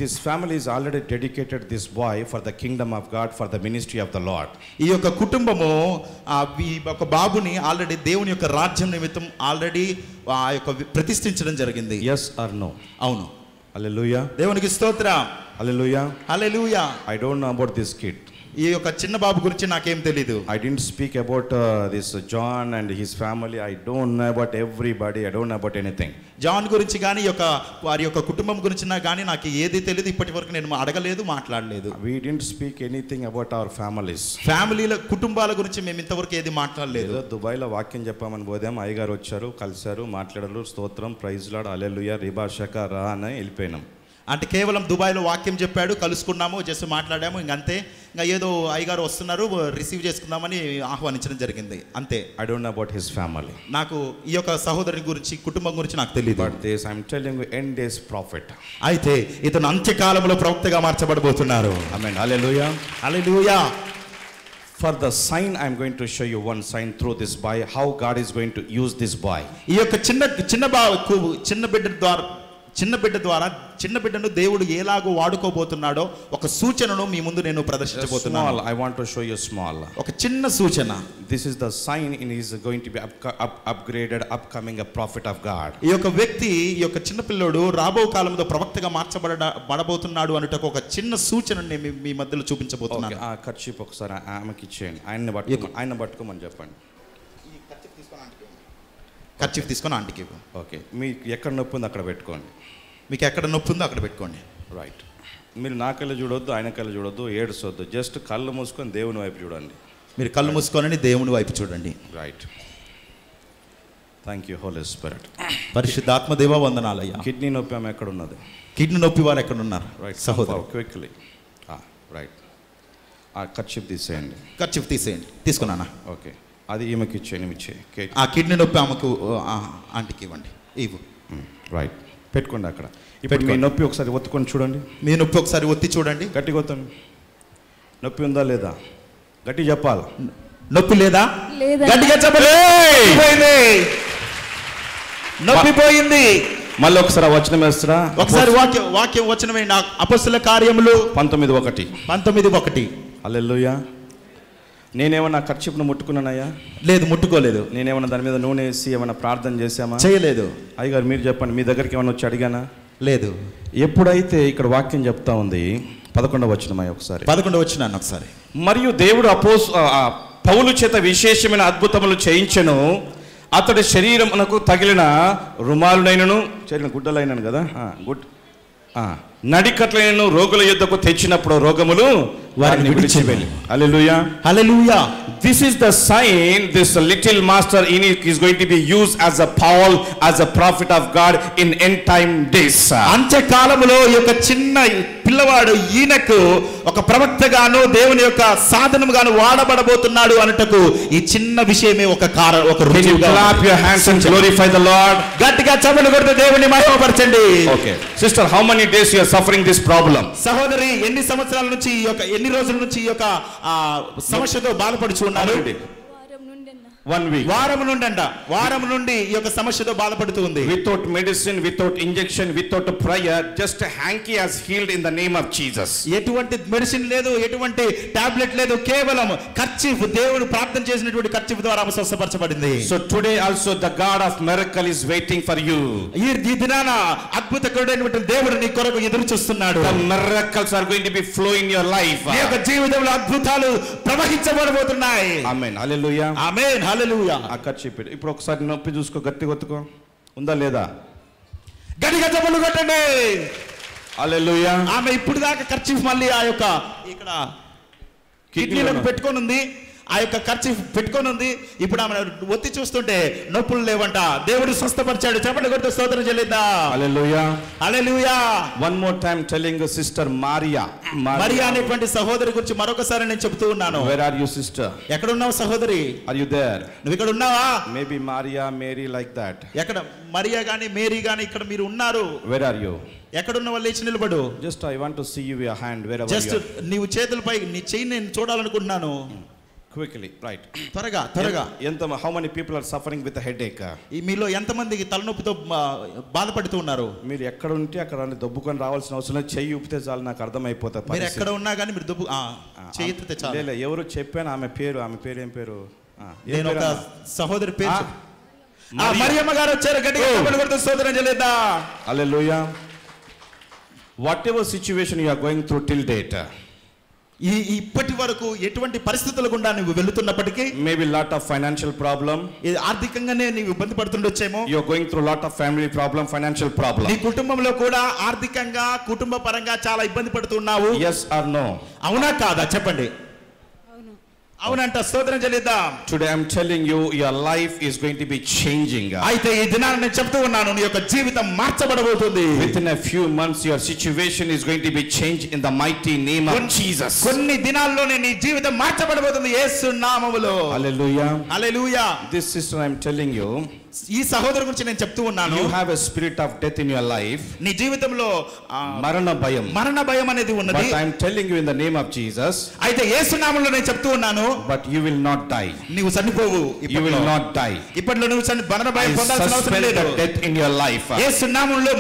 This family is already dedicated this boy for the kingdom of God, for the ministry of the Lord. ఈ యొక్క కుటుంబము ఈ యొక్క బాబుని ఆల్రెడీ దేవుని యొక్క రాజ్యం నిమిత్తం ఆల్రెడీ ఆ యొక్క ప్రతిష్ఠించడం జరిగింది. Yes or no? అవును. Hallelujah. దేవునికి స్తోత్రం. Hallelujah. Hallelujah. I don't know about this kid. ఈ యొక్క చిన్న బాబు గురించి నాకేం తెలీదు. I didn't speak about this John and his family. I don't know about everybody. I don't know about anything. John గురించి కానీ ఈ యొక్క వారి యొక్క కుటుంబం గురించి కానీ నాకు ఏది తెలియదు. ఇప్పటి వరకు నేను అడగలేదు, మాట్లాడలేదు. We didn't speak anything about our families. ఫ్యామిలీల కుటుంబాల గురించి మేము ఇంతవరకు ఏది మాట్లాడలేదు. దుబాయ్లో వాక్యం చెప్పామని పోదాం, అయ్యగారు వచ్చారు, కలిశారు, మాట్లాడారు, స్తోత్రం, ప్రైజ్ లార్డ్, హల్లెలూయా, రిబాషక రా అని వెళ్ళిపోయినాం. అంటే కేవలం దుబాయ్లో వాక్యం చెప్పాడు, కలుసుకున్నాము, జస్ట్ మాట్లాడాము, ఇంకంతే. ఇంకా ఏదో అయ్యగారు వస్తున్నారు, రిసీవ్ చేసుకుందామని ఆహ్వానించడం జరిగింది, అంతే. I don't know about his family. నాకు ఈ యొక్క సహోదరుని గురించి, కుటుంబం గురించి నాకు తెలియదు. But this I am telling you, end days profit. అయితే ఇతను అంత్యకాలంలో ప్రవక్తగా మార్చబడబోతున్నారు. ఆమేన్. హల్లెలూయా. హల్లెలూయా. For the sign, I am going to show you one sign through this boy, how God is going to use this boy. ఈ యొక్క చిన్న బిడ్డను దేవుడు ఎలాగో వాడుకోబోతున్నాడో ఒక సూచనను మీ ముందు నేను ప్రదర్శించబోతున్నాను. I want to show you small. ఒక చిన్న సూచన. This is the sign in is going to be upgraded, upcoming a prophet of God. ఈ యొక్క వ్యక్తి, ఈ యొక్క చిన్న పిల్లోడు రాబో కాలంలో ప్రవక్తగా మార్చబడబోతున్నాడు అనుటకు ఒక చిన్న సూచనని మీ మధ్యలో చూపించబోతున్నాను. ఆ కర్చీప్ ఒకసారి ఆమెకి ఇచ్చేయండి, ఆయన పట్టుకోమని చెప్పండి. కర్చీఫ్ తీసుకొని ఆంటీకి ఇవ్వు. ఓకే, మీకు ఎక్కడ నొప్పి ఉందో అక్కడ పెట్టుకోండి. మీకు ఎక్కడ నొప్పి ఉందో అక్కడ పెట్టుకోండి. రైట్. మీరు నా కళ్ళు చూడొద్దు, ఆయన కళ్ళు చూడొద్దు, ఏడ్చొద్దు. జస్ట్ కళ్ళు మూసుకొని దేవుని వైపు చూడండి. మీరు కళ్ళు మూసుకొని దేవుని వైపు చూడండి. Right. Thank you Holy Spirit. పరిశుద్ధాత్మ దేవ వందనాలయ్యా. కిడ్నీ నొప్పి ఆమె ఎక్కడ ఉన్నది? కిడ్నీ నొప్పి వారు ఎక్కడ ఉన్నారు? రైట్ సహోదరు క్విక్లీ. రైట్. ఆ కర్చీఫ్ తీసేయండి. కర్చీఫ్ తీసేయండి. తీసుకున్నానా? ఓకే, అది ఈమెకి ఇచ్చేయండి. ఇచ్చే ఆ కిడ్నీ నొప్పి ఆమెకు ఆంటీకి ఇవ్వండి. ఇవ్వు. రైట్, పెట్టుకోండి అక్కడ. ఇప్పుడు మీ నొప్పి ఒకసారి ఒత్తుకొని చూడండి. మీ నొప్పి ఒకసారి ఒత్తి చూడండి. గట్టిగా ఒత్తండి. నొప్పి ఉందా లేదా గట్టి చెప్పాలి. నొప్పి లేదా? గట్టిగా చెప్పండి. నొప్పి పోయింది. మళ్ళీ ఒకసారి వచనం వేస్తారా? ఒకసారి వాక్యం వచనం వేయండి. అపొస్తలుల కార్యములు 19:1. హల్లెలూయా. నేనేమన్నా కర్చీఫ్ను ముట్టుకున్నానయ్యా? లేదు, ముట్టుకోలేదు. నేనేమన్నా దాని మీద నూనె వేసి ఏమన్నా ప్రార్థన చేశామా? చేయలేదు. అయ్యగారు మీరు చెప్పండి, మీ దగ్గరికి ఏమన్నా వచ్చి అడిగానా? లేదు. ఎప్పుడైతే ఇక్కడ వాక్యం చెప్తా ఉంది 11వ వచనం ఒకసారి 11వ వచనాన్ని ఒకసారి. మరియు దేవుడు పౌలు చేత విశేషమైన అద్భుతములు చేయించెను. అతడి శరీరమునకు తగిలిన రుమాలునైనను, చేరిన గుడ్డలైనను కదా, నడికట్లైనను రోగుల యుద్ధకు తెచ్చినప్పుడు రోగములు వారిని విడిచివెళ్ళి. హల్లెలూయా, హల్లెలూయా. This is the sign this little master Enoch is going to be used as a Paul, as a prophet of God in end time days. అంత్యకాలములో ఈ యొక్క చిన్న పిల్లవాడు ఈనకు ఒక ప్రవక్తగాను దేవుని యొక్క సాధనముగాను వాడబడబోతున్నాడు అనుటకు ఈ చిన్న విషయమే ఒక రుజువుగా. Clap your hands and glorify the Lord. గట్టిగా చప్పట్లు కొడుతూ దేవుని మహిమపరచండి. Okay, sister, how many days you are suffering this problem? సహోదరి, ఎన్ని సంవత్సరాల నుంచి ఎన్ని రోజుల నుంచి ఈ యొక్క సమస్యతో బాధపడుచు ఉన్నారు? 1 week. వారం నుండి ఈ యొక్క సమస్యతో బాధపడుతూ ఉంది. Without medicine, without injection, without prayer, just a hanky has healed in the name of Jesus. ఎటువంటి మెడిసిన్ లేదు, ఎటువంటి టాబ్లెట్ లేదు, కేవలం కర్చీఫ్, దేవుడు ప్రార్థన చేసినటువంటి కర్చీఫ్ ద్వారా ఆమె స్వస్థపరచబడింది. So today also the God of miracle is waiting for you. ఈ దినాన అద్భుతకరుడైనటువంటి దేవుడు నీ కొరకు ఎదురు చూస్తున్నాడు. The miracles are going to be flowing in your life. నీ యొక్క జీవితంలో అద్భుతాలు ప్రవహించబడబోతున్నాయి. Amen. Hallelujah. Amen. Hallelujah. ఆ కర్చీఫ్ ఇప్పుడు ఒకసారి నొప్పి చూసుకో, గట్టిగా ఒత్తుకో. ఉందా లేదా? గట్టిగా చప్పట్లు కొట్టండి. హల్లెలూయా. ఆమె ఇప్పుడు దాకా కర్చీఫ్ మళ్ళీ ఆ యొక్క ఇక్కడ కిడ్నీలకు పెట్టుకొని ఉంది. ఆ యొక్క కర్చీఫ్ పెట్టుకొని ఉంది. ఇప్పుడు ఆమె ఒత్తి చూస్తుంటే నొప్పులు లేవంట. దేవుడు స్వస్థపరిచాడు. చెప్పండి, కొడుతూ స్తోత్రం చెల్లిద్దా. హల్లెలూయా, హల్లెలూయా. One more time telling sister Maria అనేటువంటి సహోదరి గురించి మరొకసారి నేను చెప్తూ ఉన్నాను. Where are you sister? ఎక్కడ ఉన్నావు సహోదరి? Are you there? నువ్వు ఇక్కడ ఉన్నావా? Maybe Maria, Mary like that. ఎక్కడ మరియా గాని మేరీ గాని ఇక్కడ మీరు ఉన్నారు. Where are you? ఎక్కడున్న వాళ్ళు లేచి నిలబడు. Just I want to see your hand wherever you. Just నీవు చేతులపై నీ చెయ్యి నేను చూడాలనుకుంటున్నాను. Quickly, right. త్వరగా. How many people are suffering with a headache? మీలో ఎంతమందికి తలనొప్పితో బాధపడుతూ ఉన్నారు? మీరు ఎక్కడ ఉంటే అక్కడ దొబ్బుకొని రావాల్సిన అవసరం లేదు. చెయ్యి ఊపితే చాలు, నాకు అర్థమైపోతుంది. మీరు ఎక్కడ ఉన్నా కానీ మీరు దొబ్బు చెయ్యి ఊపితే చాలు. లేదు, ఎవరు చెప్పాను ఆమె పేరు ఏం పేరు? నేను ఒక సహోదరి పేరు మరియమ్మ గారు వచ్చారు. గట్టిగా చప్పట్లు కొడుతూ స్తోత్రం చెల్లిద్దా. హల్లెలూయా. Whatever situation you are going through till date, ఇప్పటి వరకు ఎటువంటి పరిస్థితుల గుండా నువ్వు వెళ్తున్నప్పటికీ, maybe lot of financial problem, ఆర్థికంగానే నీవు ఇబ్బంది పడుతుండొచ్చేమో. you are going through lot of family problem, financial problem. నీ కుటుంబంలో కూడా ఆర్థికంగా కుటుంబ పరంగా చాలా ఇబ్బంది పడుతున్నావు. Yes or no? అవునా కాదా చెప్పండి. అవునంట. స్తోత్రం చెల్లిద్దాం. Today I'm telling you, your life is going to be changing. అయితే ఈ దినాన నేను చెప్తూ ఉన్నాను, నీ యొక్క జీవితం మార్చబడబోతుంది. Within a few months your situation is going to be changed in the mighty name of Jesus. కొన్ని దినాల్లోనే నీ జీవితం మార్చబడబోతుంది యేసు నామములో. Hallelujah. Hallelujah. This sister I'm telling you, ఈ సహోదరు గురించి నేను చెప్తూ ఉన్నాను. You have a spirit of death in your life. నీ జీవితంలో మరణ భయం అనేది ఉన్నది. But I'm telling you in the name of Jesus. అయితే యేసు నామములో నేను చెప్తూ ఉన్నాను. But you will not die. నీవు చనిపోవు. You will not die. ఇప్పట్లో నువ్వు మరణ భయం పొందాల్సిన అవసరం లేదు. Death in your life. యేసు నామములో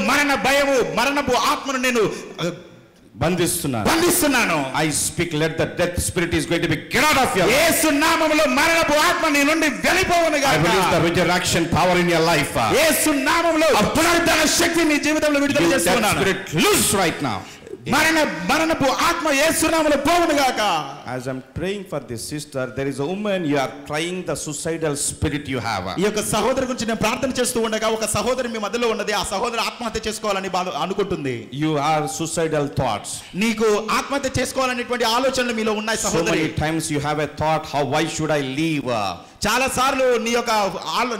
మరణపు ఆత్మను నేను బంధిస్తున్నాను. I speak, let the death spirit is going to be get out of your life. యేసు నామములో మరణపు ఆత్మ నీ నుండి వెళ్ళిపోవును గాక. I release the resurrection power in your life. యేసు నామములో పునరుద్ధరణ శక్తి నీ జీవితంలో విడుదల చేస్తున్నాను. That spirit loose right now. మరణపు ఆత్మ యేసు నామములో పోవును గాక. As I'm praying for this sister, there is a woman, you are trying the suicidal spirit you have. ఈ యొక్క సహోదరి గురించి నేను ప్రార్థన చేస్తూ ఉండగా ఒక సహోదరి మీ మధ్యలో ఉన్నది. ఆ సహోదరి ఆత్మహత్య చేసుకోవాలని అనుకుంటుంది. You are suicidal thoughts. నీకు ఆత్మహత్య చేసుకోవాలనేటువంటి ఆలోచనలు మీలో ఉన్నాయి So సహోదరి. many times you have a thought, why should I leave? చాలా సార్లు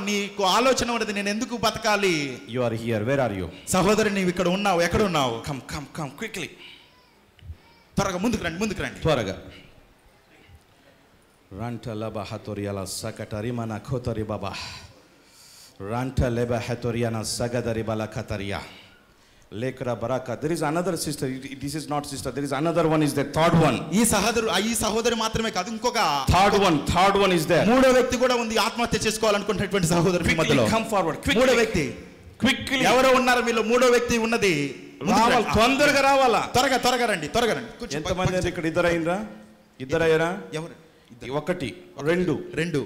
నీకు ఆలోచన ఉన్నది, నేను ఎందుకు బతకాలి. You are here. Where are you? సహోదరి నీవు ఇక్కడ ఉన్నావు, ఎక్కడ ఉన్నావు? Come quickly. త్వరగా ముందుకు రండి. త్వరగా. Ranta laba hatoriala sakatari mana khotari baba. Ranta leba hatoriana sagadari bala kataria. Lekra baraka. There is another sister. This is not sister. There is another one. Is the third one. ఈ సహోదరి మాత్రమే కాదు, ఇంకొక third one is there. మూడో వ్యక్తి కూడా ఉంది ఆత్మహత్య చేసుకోవాలనుకున్నటువంటి సహోదరి మీ మధ్యలో. Come forward. మూడో వ్యక్తి Quickly. ఎవరో ఉన్నారు మీలో, మూడో వ్యక్తి ఉన్నది. తొందరగా రావాలా. త్వరగా రండి. ఎంతమంది ఇక్కడ ఇద్దరయ్యారా? ఎవరు? ఒకటి, రెండు,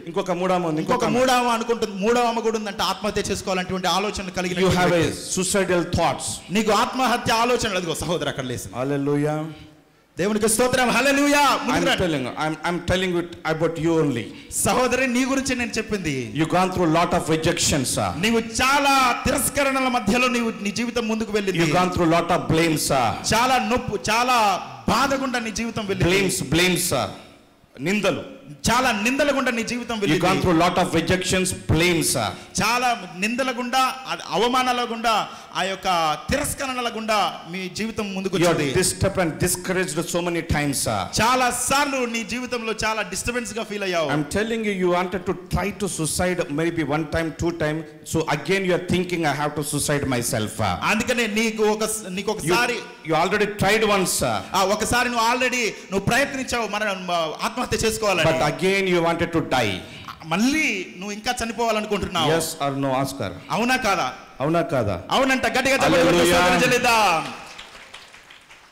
ఇంకొక మూడవ అనుకుంటుంది. మూడవ అమ్మ కూడా ఉందంటే ఆత్మహత్య చేసుకోవాలంటే ఆలోచనలు కలిగిన. You have a suicidal thoughts. నీకు ఆత్మహత్య ఆలోచనలు. అదిగో సహోదరు అక్కడ లేసి. Hallelujah. దేవునికి స్తోత్రం. హల్లెలూయా. I'm telling you about you only. సహోదరి నీ గురించి నేను చెప్పింది. You gone through lot of rejections. నీవు చాలా తిరస్కరణల మధ్యలో నీ జీవితం ముందుకు వెళ్ళింది. You gone through lot of blames. చాలా నొప్పి, చాలా బాధగుండా నీ జీవితం వెళ్ళింది. Blames. నిందలు, చాలా నిందల గుండా నీ జీవితం వెళ్ళింది. You gone through lot of rejections, blames. చాలా నిందల గుండా, అవమానాల గుండా, ఆ యొక్క తిరస్కరణల గుండా మీ జీవితం ముందుకు వచ్చింది. You are disturbed and discouraged so many times. చాలా సార్లు నీ జీవితంలో చాలా డిస్టర్బెన్స్ గా ఫీల్ అయ్యావు. I'm telling you, you wanted to try to suicide maybe one time, two time. So again you are thinking I have to suicide myself. అందుకనే నీకు ఒకసారి you already tried once. ఒకసారి నువ్వు ప్రయత్నించావు మన ఆత్మహత్య చేసుకోవాలని. But again you wanted to die. మళ్ళీ నువ్వు ఇంకా చనిపోవాలనుకుంటున్నావు. Yes or no, Oscar? అవునా కాదా? అవునంట. గట్టిగా చెప్పండి.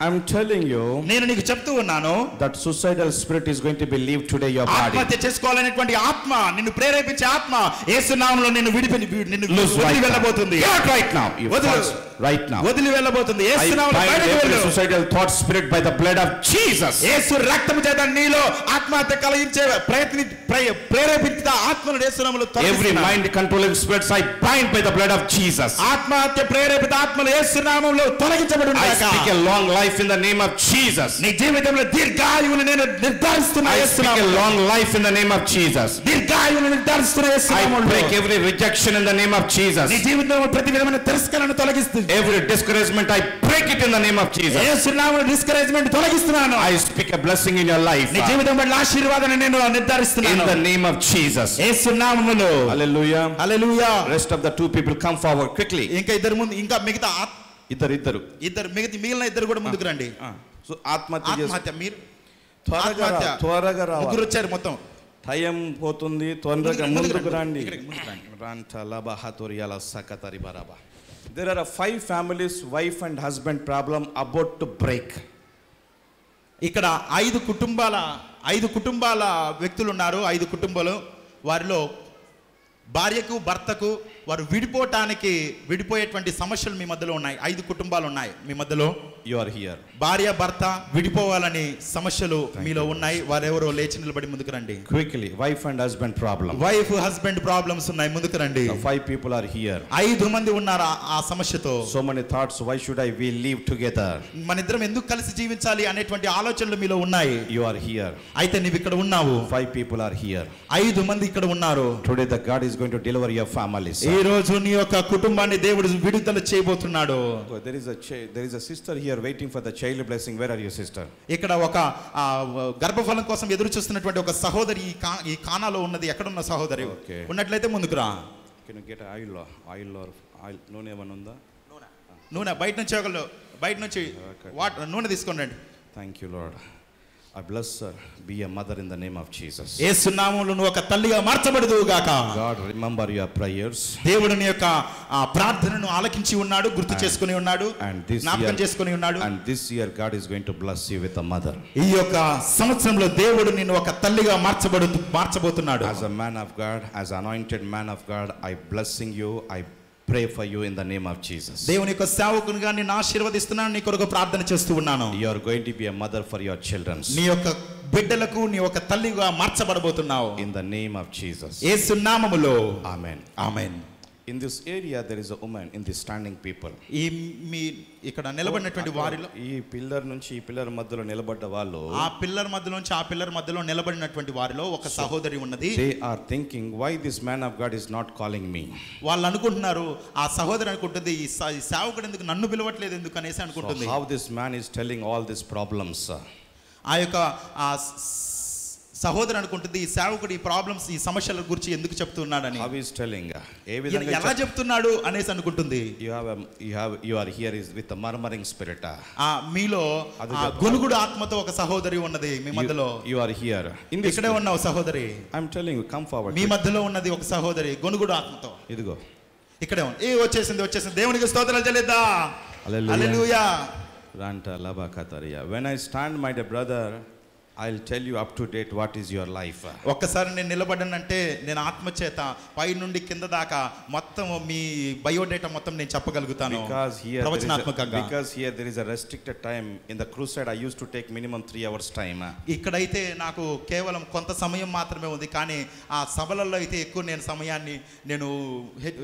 I'm telling you, నేను నీకు చెప్తూ ఉన్నాను, that suicidal spirit is going to be leave today your body. ఆత్మహత్య చేసుకోవాలనేటువంటి ఆత్మ, నిన్ను ప్రేరేపించే ఆత్మ యేసు నామములో నిన్ను వదిలి వెళ్ళబోతుంది. Right now. Right now. వదిలి వెళ్ళబోతుంది. యేసు నామములో బయటకు వెళ్ళు. Suicidal thought spirit by the blood of Jesus. యేసు రక్తము చేత నీలో ఆత్మహత్య కలిగించే ప్రేరేపించే ఆత్మను యేసు నామములో తొలగిస్తున్నాను. Every mind controlling spirits I bind by the blood of Jesus. ఆత్మహత్య ప్రేరేపిత ఆత్మలు యేసు నామములో తొలగించబడును గాక. I speak a long life in the name of Jesus. నీ జీవితంలో దీర్ఘాయువును నేను నిర్ధారిస్తున్నా యేసు నామములో. I speak a long life in the name of Jesus. దీర్ఘాయువును నిర్ధారిస్తున్నా యేసు నామములో. I break every rejection in the name of Jesus. నీ జీవితంలో ప్రతి విధమైన తిరస్కరణను తొలగిస్తు. Every discouragement I break it in the name of Jesus. యేసు నామములో discouragement తొలగిస్తున్నాను. I speak a blessing in your life. నీ జీవితంలో ఆశీర్వాదాన్ని నేను నిర్ధారిస్తున్నాను. In the name of Jesus. యేసు నామములో. Hallelujah. Hallelujah. Rest of the two people come forward quickly. ఇంకా మిగతా ఇద్దరు మిగిలిన ఇద్దరు కూడా ముందుకు రండి. సో ఆత్మహత్య మీరు త్వరగా రావాలి. ముగ్గురు వచ్చారు మొత్తం. టైం పోతుంది, తొందరగా ముందుకు రండి. There are 5 families, wife and husband problem about to break. ఇక్కడ 5 కుటుంబాల వ్యక్తులు ఉన్నారు. 5 కుటుంబాలు, వారిలో భార్యకు భర్తకు వారు విడిపోయేటువంటి సమస్యలు మీ మధ్యలో ఉన్నాయి. 5 కుటుంబాలు ఉన్నాయి మీ మధ్యలో. You are here. భార్య భర్త విడిపోవాలని సమస్యలు మీలో ఉన్నాయి. వారెవరో లేచి నిలబడి ముందుకు రండి. Quickly, wife and husband problem. Wife husband problems ఉన్నాయి, ముందుకు రండి. 5 people are here. 5 మంది ఉన్నారు ఆ సమస్యతో. So many thoughts, why should we live together? మనిద్దరం ఎందుకు కలిసి జీవించాలి అనేటువంటి ఆలోచనలు మీలో ఉన్నాయి. You are here. అయితే నీవు ఇక్కడ ఉన్నావు. 5 people are here. 5 మంది ఇక్కడ ఉన్నారు. Today the God is going to deliver your families. ఈ రోజు నీ యొక్క కుటుంబాన్ని దేవుడు విడుదల చేయబోతున్నాడు. There is a sister here waiting for the child blessing. Where are you, sister? ఇక్కడ ఒక గర్భఫలం కోసం ఎదురు చూస్తున్నటువంటి ఒక సహోదరి ఈ కానాలో ఉన్నది. ఎక్కడ ఉన్న సహోదరి ఉన్నట్లయితే ముందుకు రా. Can you get oil నూనె ఏమైనా ఉందా? నూనె బయట నుంచి నూనె తీసుకొని రండి. Thank you, Lord. I bless her. Be a mother in the name of Jesus. యేసు నామములో నువ్వు ఒక తల్లిగా మార్చబడుదువు గాక. God, remember your prayers. దేవుడు నీ యొక్క ప్రార్థనను ఆలకించి ఉన్నాడు, గుర్తు చేసుకొని ఉన్నాడు, జ్ఞాపకం చేసుకొని ఉన్నాడు. And this year God is going to bless you with a mother. ఈ యొక్క సంవత్సరంలో దేవుడు నిన్ను ఒక తల్లిగా మార్చబోతున్నాడు. As a man of God, as anointed man of God, I blessing you. I pray for you in the name of Jesus. దేవుని యొక్క సేవకునిగా నిన్ను ఆశీర్వదిస్తున్నాను, నీ కొరకు ప్రార్థన చేస్తూ ఉన్నాను. You are going to be a mother for your children. నీ యొక్క బిడ్డలకు నీ ఒక తల్లిగా మార్చబడబోతున్నావు. In the name of Jesus. యేసు నామములో. Amen. Amen. In this area there is a woman in the standing people. ఈ మీ ఇక్కడ నిలబడినటువంటి వారిలో, ఈ పిల్లర్ నుంచి ఈ పిల్లర్ మధ్యలో నిలబడ్డ వాళ్ళు, ఆ పిల్లర్ మధ్యలో నుంచి ఆ పిల్లర్ మధ్యలో నిలబడినటువంటి వారిలో ఒక సహోదరి ఉన్నది. They are thinking, why this man of God is not calling me? వాళ్ళు అనుకుంటున్నారు, ఆ సహోదరి అనుకుంటుంది, ఈ సేవకుడు ఎందుకు నన్ను పిలవట్లేదు ఎందుకు అనేసి అనుకుంటుంది. So how this man is telling all these problems? ఆ యొక్క సహోదరు అనుకుంటుంది, ఈ సేవకుడు ఈ ప్రాబ్లమ్స్, ఈ సమస్యల గురించి ఎందుకు చెప్తున్నాడని. How is telling? ఏ విధంగా ఎలా చెప్తున్నాడు అనేసి అనుకుంటుంది. You are here is with a murmuring spirit. మీలో గొనుగుడు ఆత్మతో ఒక సహోదరి ఉన్నది మీ మధ్యలో. You are here. ఇక్కడే ఉన్నావు సహోదరి. I am telling you, come forward. మీ మధ్యలో ఉన్నది ఒక సహోదరి గొనుగుడు ఆత్మతో. ఇదిగో ఇక్కడే ఉంది. వచ్చేసింది. దేవునికి స్తోత్రాలు చెల్లిద్దా. హల్లెలూయా. Ranta laba kataria. When I stand, my dear brother, I'll tell you up to date what is your life. ఒక్కసారి నేను నిలబడనంటే నేను ఆత్మచేత పై నుండి కింద దాకా మొత్తం మీ బయోడేటా మొత్తం నేను చెప్పగలుగుతాను. Because here there is a restricted time. In the crusade I used to take minimum 3 hours time. ఇక్కడైతే నాకు కేవలం కొంత సమయం మాత్రమే ఉంది, కానీ ఆ సభలలో అయితే ఎక్కువ నేను సమయాన్ని నేను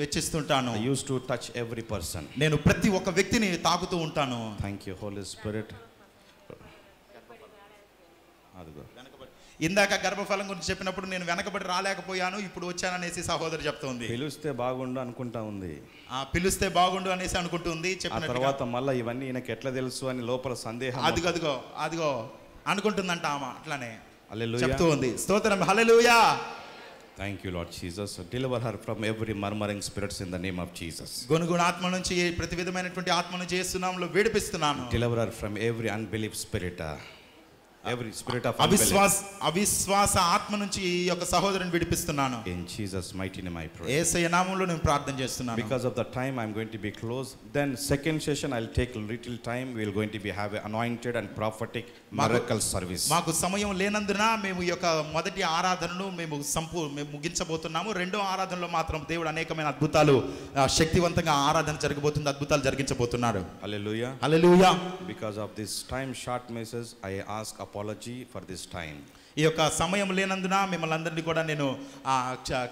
వెచ్చిస్తుంటాను. I used to touch every person. నేను ప్రతి ఒక్క వ్యక్తిని తాకుతూ ఉంటాను. Thank you Holy Spirit. ఇందాక గర్భఫలం గురించి చెప్పినప్పుడు నేను వెనకబడి రాలేకపోయాను, ఇప్పుడు వచ్చాననేసి సహోదరి చెప్తుంది. పిలిస్తే బాగుండు అనుకుంటా ఉంది. పిలిస్తే బాగుండు అనేసి అనుకుంటుంది. చెప్పిన తర్వాత మళ్ళీ ఇవన్నీ ఈయనకి ఎట్లా తెలుసు అని లోపల సందేహం. అదిగో అనుకుంటుందంట ఆమె, అట్లానే హల్లెలూయా చెప్తూ ఉంది. స్తోత్రం. హల్లెలూయా. Thank you Lord Jesus. Deliver her from every murmuring spirits in the name of Jesus. గొనుగుణ ఆత్మ నుంచి ప్రతి విధమైనటువంటి ఆత్మ నుంచి యేసు నామములో విడిపిస్తున్నాను. Deliver her from every unbelief spirit. Every spirit of అవిశ్వాస ఆత్మ నుంచి ఈ యొక్క సహోదరుని విడిపిస్తున్నాను. In Jesus mighty name I pray. యేసయ్య నామములో నేను ప్రార్థన చేస్తున్నాను. Because of the time I'm going to be close. Then second session I'll take little time. We're going to be have an anointed and prophetic miracle service. మాకు సమయం లేనందున మేము ఈ యొక్క మొదటి ఆరాధనను మేము ముగించబోతున్నాము. రెండో ఆరాధనలో మాత్రం దేవుడు అనేకమైన అద్భుతాలు, శక్తివంతంగా ఆరాధన జరగబోతుంది, అద్భుతాలు జరిగించబోతున్నాడు. Hallelujah. Hallelujah. Because of this time short message I ask apology for this time. ఈ యొక్క సమయం లేనందున మిమ్మల్ని అందరినీ కూడా నేను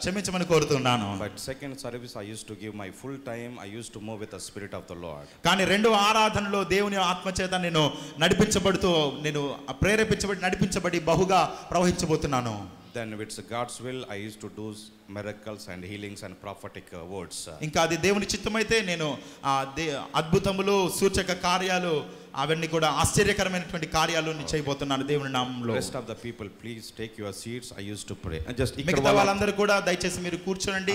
క్షమించమని కోరుతున్నాను. But second service I used to give my full time. I used to move with the spirit of the Lord. కానీ రెండో ఆరాధనలో దేవుని ఆత్మచేత నేను నడిపించబడి బహుగా ప్రవహించబోతున్నాను. Then with God's will I used to do miracles and healings and prophetic words. ఇంకా అది దేవుని చిత్తమైతే నేను అద్భుతములు, సూచక కార్యాలు, అవన్నీ కూడా ఆశ్చర్యకరమైనటువంటి కార్యాలు చేయబోతున్నాను దేవుని నామములో. Rest of the people please take your seats. I used to pray. Just మిగతా వాళ్ళందరూ కూడా దయచేసి మీరు కూర్చోండి.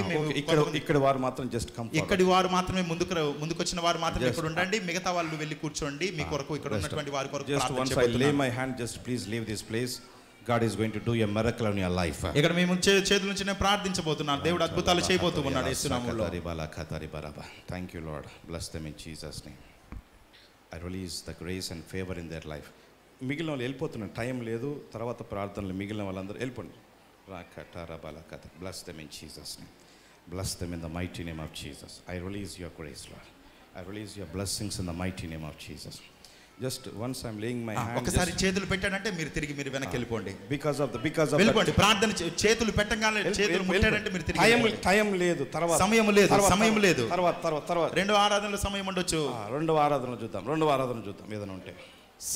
ఇక్కడ వారు మాత్రం just come. ఇక్కడి వారు మాత్రమే ముందుకు వచ్చిన వారు మాత్రమే ఇక్కడ ఉండండి. మిగతా వాళ్ళు వెళ్ళి కూర్చోండి. మీ కొరకు ఇక్కడ ఉన్నటువంటి వారి కొరకు just once I lay my hand, just please leave this place. God is going to do a miracle in your life. ఇక్కడ మేము చేతుల నుంచి నేను ప్రార్థించబోతున్నాను. దేవుడు అద్భుతాలు చేయబోతున్నాడు యేసు నామములో. Thank you Lord. Bless them in Jesus name. I release the grace and favor in their life. మిగిలిన వాళ్ళు వెళ్ళిపోతున్నారు, టైం లేదు. తర్వాత ప్రార్థనలు మిగిలిన వాళ్ళందరూ వెళ్ళిపోండి. Bless them in Jesus name. Bless them in the mighty name of Jesus. I release your grace Lord. I release your blessings in the mighty name of Jesus. Just once I'm laying my hand, ఒకసారి చేతులు పెట్టాడంటే మీరు వెనక్కి వెళ్ళిపోండి. because of వెళ్ళిపోండి. ప్రార్థన చేతులు పెట్టగానే చేతులు ముట్టాడంటే మీరు తిరిగి టైం లేదు. తర్వాత సమయం లేదు. తర్వాత రెండో ఆరాధనలో సమయం ఉండొచ్చు. రెండో ఆరాధన చూద్దాం ఏదైనా ఉంటే.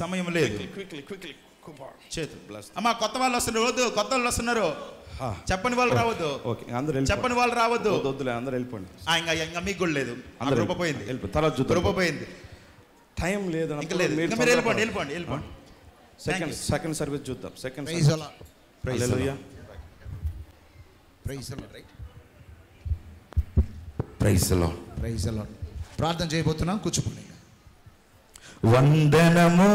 సమయం లేదు. క్విక్లీ చేతులు అమ్మా. కొత్త వాళ్ళు వస్తున్నారు. చెప్పని వాళ్ళు రావద్దు. ఓకే, అందరూ చెప్పని వాళ్ళు రావద్దు. వద్దులే, అందరూ వెళ్ళిపోండి. ఇంకా మీకు కూడా లేదు. గ్రూప్ పోయింది. తర్వాత గ్రూప్ పోయింది. టైం లేదు. మీరు వెళ్ళిపోండి. సెకండ్ సర్వీస్ చూద్దాం. Second hallelujah. Praise the Lord. ప్రార్థన చేయబోతున్నాం. కూర్చోండి. వందనము